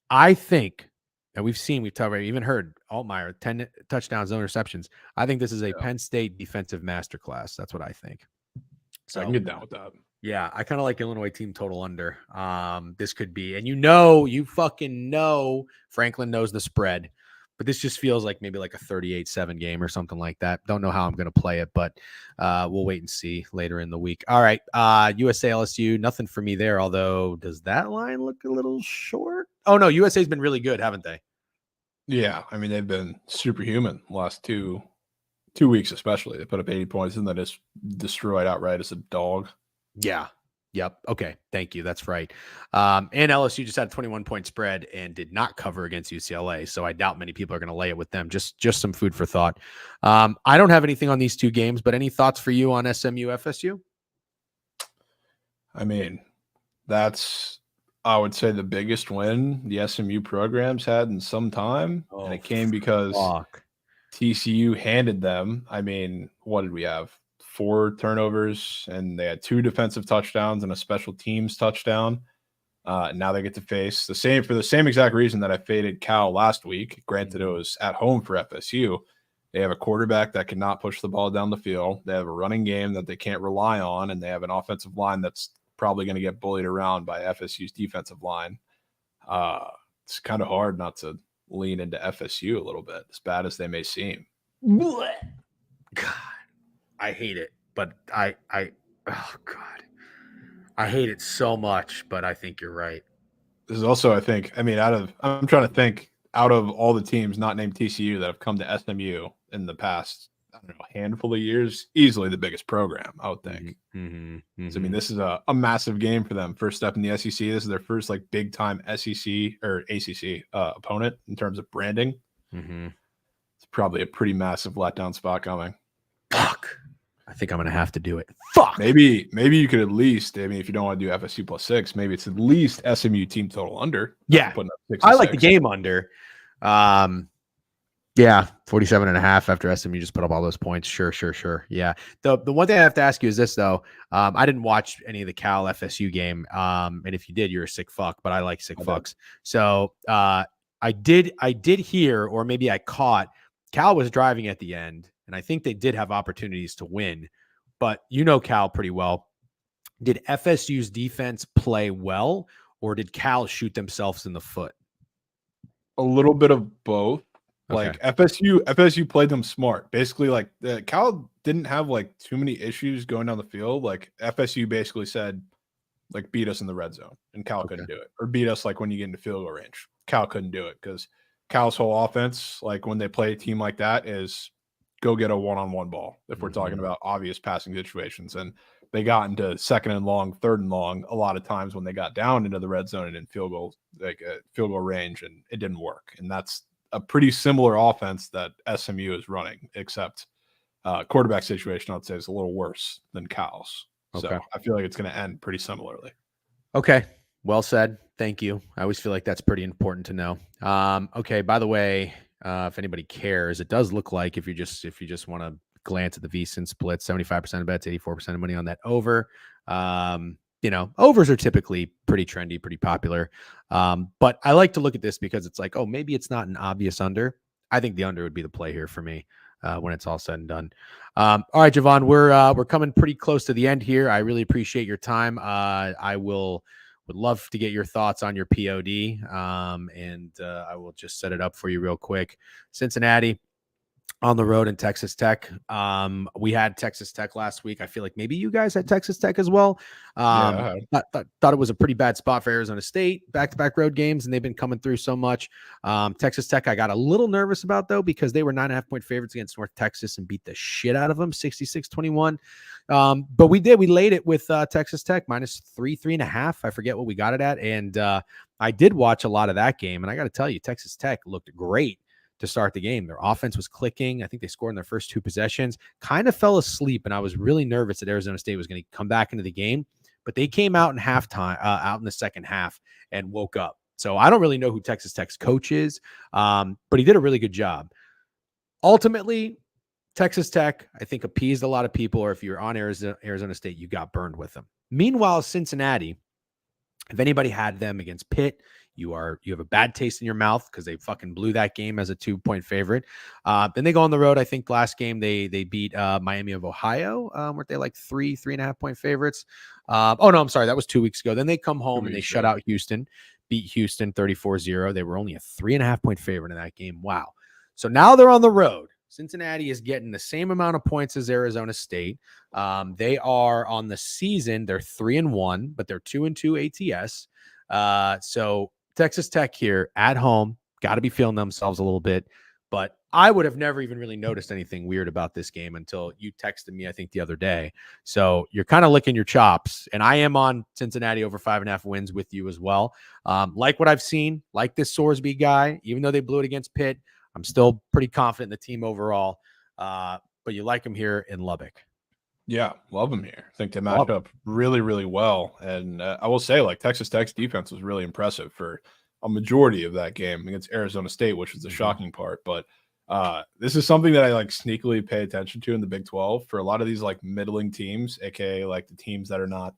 I think, and we've even heard Altmaier, 10 touchdowns, no interceptions. I think this is a Penn State defensive masterclass. That's what I think.
So I can get down with that.
Yeah, I kind of like Illinois team total under. This could be, and you fucking know Franklin knows the spread. But this just feels like maybe like a 38-7 game or something like that. Don't know how I'm going to play it, but we'll wait and see later in the week. All right, USA LSU, nothing for me there, although does that line look a little short? Oh, no, USA's been really good, haven't they?
Yeah, I mean, they've been superhuman the last two weeks especially. They put up 80 points and then just destroyed outright as a dog.
Yeah. Yep. Okay. Thank you. That's right. And LSU just had a 21-point spread and did not cover against UCLA. So I doubt many people are going to lay it with them. Just some food for thought. I don't have anything on these two games, but any thoughts for you on SMU FSU?
I mean, that's, I would say, the biggest win the SMU program's had in some time. And it came because TCU handed them, I mean, what did we have? 4 turnovers, and they had 2 defensive touchdowns and a special teams touchdown. Now they get to face the same exact reason that I faded Cal last week. Granted, it was at home for FSU. They have a quarterback that cannot push the ball down the field. They have a running game that they can't rely on, and they have an offensive line that's probably going to get bullied around by FSU's defensive line. It's kind of hard not to lean into FSU a little bit, as bad as they may seem.
God. I hate it, but oh God, I hate it so much, but I think you're right.
This is also, I think, I mean, I'm trying to think out of all the teams not named TCU that have come to SMU in the past, I don't know, handful of years, easily the biggest program, I would think. So, I mean, this is a massive game for them. First step in the SEC. This is their first like big time SEC or ACC opponent in terms of branding. It's probably a pretty massive letdown spot coming.
Fuck. I think I'm going to have to do it. Fuck.
Maybe you could at least, I mean, if you don't want to do FSU +6, maybe it's at least SMU team total under.
Yeah. I like the game under. Yeah. 47.5 after SMU just put up all those points. Sure. Yeah. The one thing I have to ask you is this though. I didn't watch any of the Cal FSU game. And if you did, you're a sick fuck, but I like sick fucks. So, I did hear, or maybe I caught, Cal was driving at the end. And I think they did have opportunities to win, but you know Cal pretty well. Did FSU's defense play well, or did Cal shoot themselves in the foot?
A little bit of both. Like FSU played them smart. Basically, like Cal didn't have like too many issues going down the field. Like FSU basically said, like beat us in the red zone, and Cal couldn't do it, or beat us like when you get into field goal range. Cal couldn't do it because Cal's whole offense, like when they play a team like that, is go get a one-on-one ball. If we're talking about obvious passing situations, and they got into second and long, third and long a lot of times when they got down into the red zone and in field goal range, and it didn't work. And that's a pretty similar offense that SMU is running, except quarterback situation, I'd say, is a little worse than Cal's. So I feel like it's going to end pretty similarly.
Okay. Well said. Thank you. I always feel like that's pretty important to know. Okay. By the way, if anybody cares, it does look like if you just want to glance at the VSiN split, 75% of bets, 84% of money on that over. Overs are typically pretty trendy, pretty popular. But I like to look at this because it's like, oh, maybe it's not an obvious under. I think the under would be the play here for me when it's all said and done. All right, Jovan, we're coming pretty close to the end here. I really appreciate your time. I would love to get your thoughts on your POD, and I will just set it up for you real quick. Cincinnati on the road in Texas Tech. We had Texas Tech last week. I feel like maybe you guys had Texas Tech as well. Thought it was a pretty bad spot for Arizona State, back-to-back road games, and they've been coming through so much. Texas Tech, I got a little nervous about, though, because they were 9.5-point favorites against North Texas and beat the shit out of them, 66-21. But we laid it with Texas Tech, -3.5. I forget what we got it at. And I did watch a lot of that game, and I got to tell you, Texas Tech looked great to start the game. Their offense was clicking. I think they scored in their first 2 possessions, kind of fell asleep. And I was really nervous that Arizona State was going to come back into the game, but they came out in halftime, out in the second half, and woke up. So I don't really know who Texas Tech's coach is, but he did a really good job. Ultimately, Texas Tech, I think, appeased a lot of people, or if you're on Arizona State, you got burned with them. Meanwhile, Cincinnati, if anybody had them against Pitt, you have a bad taste in your mouth because they fucking blew that game as a 2-point favorite. Then they go on the road. I think last game they beat Miami of Ohio. Weren't they like 3.5-point favorites? Oh no, I'm sorry. That was 2 weeks ago. Then they come home and they shut out Houston, beat Houston 34-0. They were only a 3.5-point favorite in that game. Wow. So now they're on the road. Cincinnati is getting the same amount of points as Arizona State. They are on the season. They're 3-1, but they're 2-2 ATS. So Texas Tech here at home, got to be feeling themselves a little bit, but I would have never even really noticed anything weird about this game until you texted me, I think, the other day. So you're kind of licking your chops, and I am on Cincinnati over 5.5 wins with you as well. Like what I've seen, like this Sorsby guy, even though they blew it against Pitt, I'm still pretty confident in the team overall. But you like him here in Lubbock.
Yeah, love them here. I think they match up really, really well. And I will say, like, Texas Tech's defense was really impressive for a majority of that game against Arizona State, which was the shocking part. But this is something that I like sneakily pay attention to in the Big 12 for a lot of these like middling teams, aka like the teams that are not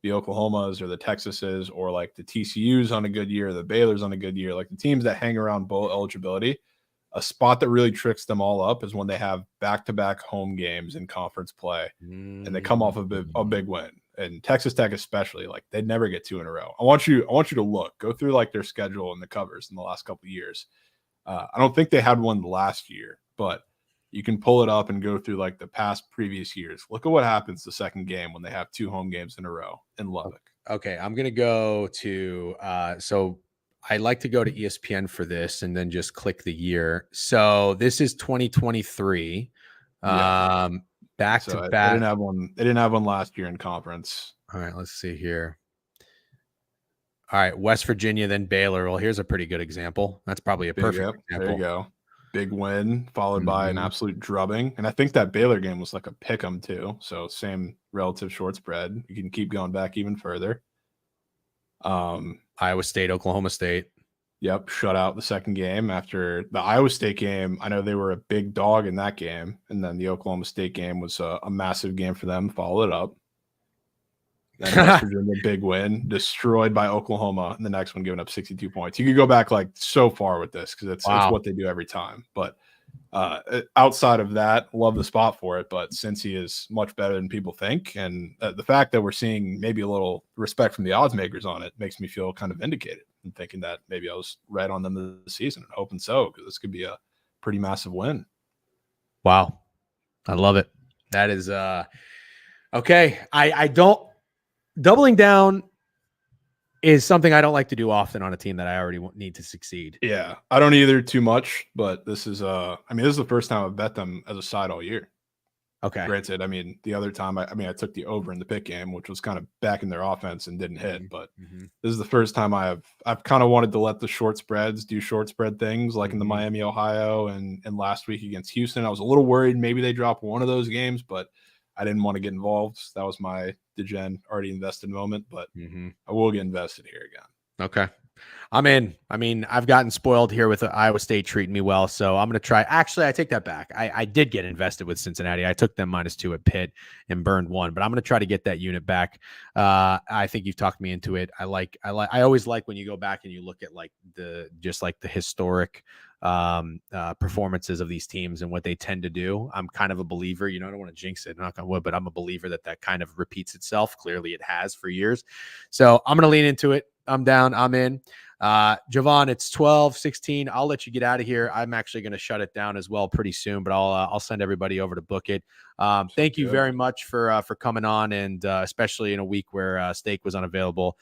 the Oklahomas or the Texases or like the TCUs on a good year, the Baylor's on a good year, like the teams that hang around bowl eligibility. A spot that really tricks them all up is when they have back-to-back home games in conference play, and they come off of a big win. And Texas Tech especially, like they'd never get 2 in a row. I want you to go through like their schedule and the covers in the last couple of years. I don't think they had one last year, but you can pull it up and go through like the previous years. Look at what happens the second game when they have 2 home games in a row in Lubbock.
Okay, I'm gonna go to so I like to go to ESPN for this and then just click the year. So this is 2023. Back to back.
They didn't have one last year in conference.
All right, let's see here. All right, West Virginia, then Baylor. Well, here's a pretty good example. That's probably a perfect example.
There you go. Big win followed by an absolute drubbing. And I think that Baylor game was like a pick 'em too. So same relative short spread. You can keep going back even further.
Iowa State, Oklahoma State.
Yep, shut out the second game after the Iowa State game. I know they were a big dog in that game, and then the Oklahoma State game was a massive game for them. Followed it up. Then West Virginia, big win, destroyed by Oklahoma, and the next one giving up 62 points. You could go back like so far with this because it's what they do every time. But outside of that, love the spot for it. But since he is much better than people think, and the fact that we're seeing maybe a little respect from the odds makers on it makes me feel kind of vindicated and thinking that maybe I was right on them this season and hoping so, because this could be a pretty massive win.
Wow. I love it. That is okay. I don't doubling down is something I don't like to do often on a team that I already need to succeed.
Yeah, I don't either too much, but this is I mean, this is the first time I've bet them as a side all year.
Okay.
Granted, I mean, the other time I took the over in the pick game, which was kind of back in their offense and didn't hit, but this is the first time I've kind of wanted to let the short spreads do short spread things, like in the Miami, Ohio, and last week against Houston. I was a little worried maybe they drop one of those games, but I didn't want to get involved. That was my degen already invested moment, but I will get invested here again.
Okay. I'm in. I mean, I've gotten spoiled here with Iowa State treating me well, so I'm going to try. Actually, I take that back. I did get invested with Cincinnati. I took them -2 at Pitt and burned 1, but I'm going to try to get that unit back. I think you've talked me into it. I always like when you go back and you look at like the historic performances of these teams and what they tend to do. I'm kind of a believer, I don't want to jinx it, knock on wood, but I'm a believer that kind of repeats itself. Clearly it has for years. So I'm going to lean into it. I'm down. I'm in. Jovan, it's 12:16. I'll let you get out of here. I'm actually going to shut it down as well pretty soon, but I'll send everybody over to book it. Thank you very much for coming on, and especially in a week where Steak was unavailable.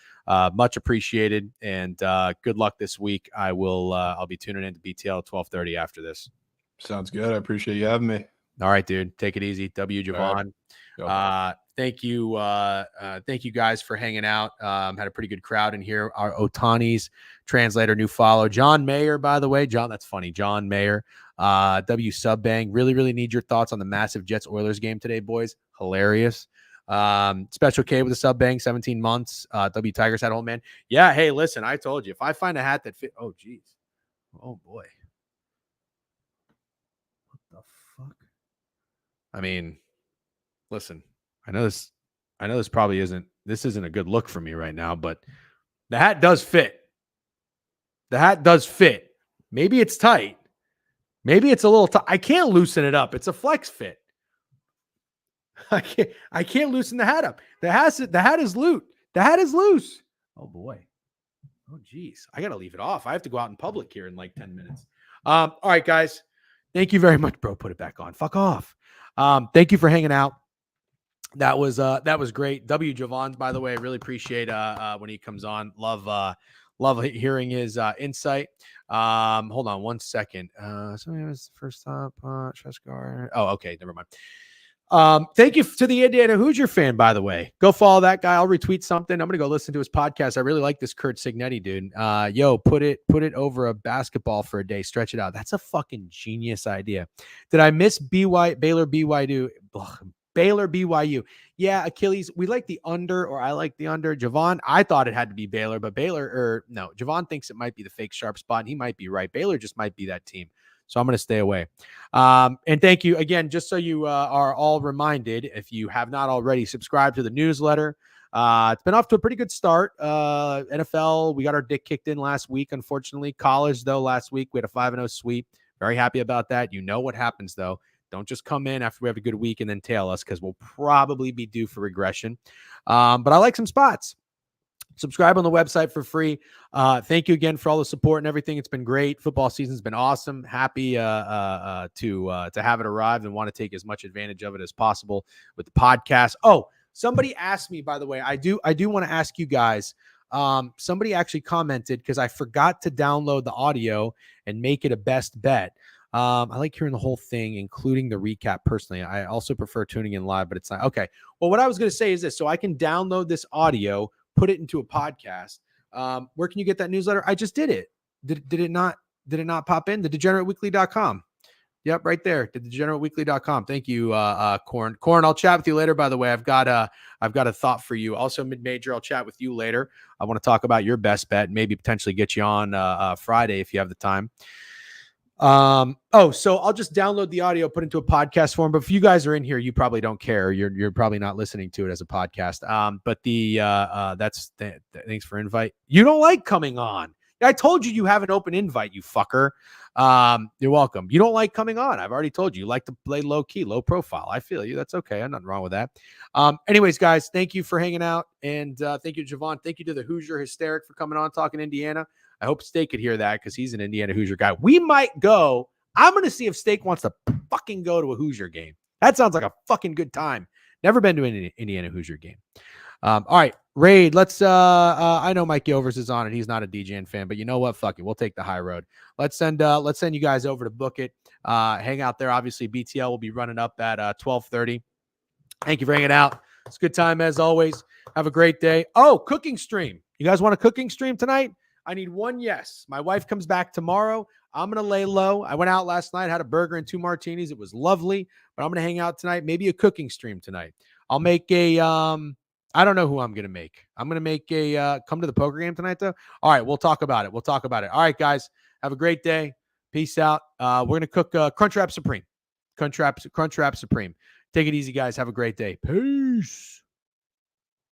Much appreciated, and good luck this week. I'll be tuning into BTL at 12:30 after this.
Sounds good. I appreciate you having me.
All right, dude. Take it easy. Jovan. Thank you. Thank you guys for hanging out. Had a pretty good crowd in here. Our Otani's translator, new follow. John Mayer, by the way. John, that's funny. John Mayer. W Subbang. Really need your thoughts on the massive Jets Oilers game today, boys. Hilarious. Special K with a Subbang, 17 months. W Tigers hat home, man. Yeah, hey, listen, I told you. If I find a hat that fit, oh geez. Oh boy. What the fuck? I mean, listen, I know this probably isn't a good look for me right now, but the hat does fit. The hat does fit. Maybe it's tight. Maybe it's a little tight. I can't loosen it up. It's a flex fit. I can't loosen the hat up. The hat is loose. The hat is loose. Oh boy. Oh geez. I gotta leave it off. I have to go out in public here in like 10 minutes. All right, guys. Thank you very much, bro. Put it back on. Fuck off. Thank you for hanging out. That was great. W Jovan, by the way, I really appreciate when he comes on. Love hearing his insight. Hold on one second. Somebody was the first stop, Chescar. Oh, okay, never mind. Thank you to the Indiana Hoosier fan, by the way. Go follow that guy. I'll retweet something. I'm gonna go listen to his podcast. I really like this Kurt Signetti dude. Yo, put it over a basketball for a day, stretch it out. That's a fucking genius idea. Did I miss Baylor BYU? Baylor BYU. Yeah, Achilles, we like the under, or I like the under. Jovan, I thought it had to be Baylor, but Jovan thinks it might be the fake sharp spot, and he might be right. Baylor just might be that team. So I'm going to stay away. And thank you again, just so you are all reminded, if you have not already, subscribe to the newsletter. It's been off to a pretty good start. NFL, we got our dick kicked in last week, unfortunately. College, though, last week, we had a 5-0 sweep. Very happy about that. You know what happens, though. Don't just come in after we have a good week and then tail us, because we'll probably be due for regression. But I like some spots. Subscribe on the website for free. Thank you again for all the support and everything. It's been great. Football season's been awesome. Happy to have it arrived, and want to take as much advantage of it as possible with the podcast. Oh, somebody asked me, by the way, I do want to ask you guys. Somebody actually commented, because I forgot to download the audio and make it a best bet. I like hearing the whole thing, including the recap personally. I also prefer tuning in live, but it's not. Okay. Well, what I was going to say is this. So I can download this audio, put it into a podcast. Where can you get that newsletter? I just did it. Did it not pop in? TheDegenerateWeekly.com. Yep, right there. TheDegenerateWeekly.com. Thank you, Corn. Corn, I'll chat with you later, by the way. I've got a thought for you. Also, mid-major, I'll chat with you later. I want to talk about your best bet, maybe potentially get you on Friday if you have the time. So I'll just download the audio, put it into a podcast form. But if you guys are in here, you probably don't care. You're probably not listening to it as a podcast. But thanks for invite. You don't like coming on. I told you have an open invite, you fucker. You're welcome. You don't like coming on. I've already told you. You like to play low key, low profile. I feel you. That's okay. I'm nothing wrong with that. Anyways, guys, thank you for hanging out. And thank you, Jovan. Thank you to the Hoosier Hysteric for coming on, talking Indiana. I hope Steak could hear that, because he's an Indiana Hoosier guy. We might go I'm going to see if Steak wants to fucking go to a Hoosier game. That sounds like a fucking good time. Never been to an Indiana Hoosier game. All right, Raid. Let's. I know Mike Gilvers is on it. He's not a DJing fan, but you know what? Fuck it. We'll take the high road. Let's send you guys over to book it. Hang out there. Obviously, BTL will be running up at 12:30. Thank you for hanging out. It's a good time as always. Have a great day. Oh, cooking stream. You guys want a cooking stream tonight? I need one yes. My wife comes back tomorrow. I'm going to lay low. I went out last night, had a burger and 2 martinis. It was lovely, but I'm going to hang out tonight. Maybe a cooking stream tonight. I'll make a, I don't know who I'm going to make. I'm going to make a, come to the poker game tonight though. All right. We'll talk about it. All right, guys. Have a great day. Peace out. We're going to cook Crunchwrap Supreme. Crunchwrap Supreme. Take it easy, guys. Have a great day. Peace.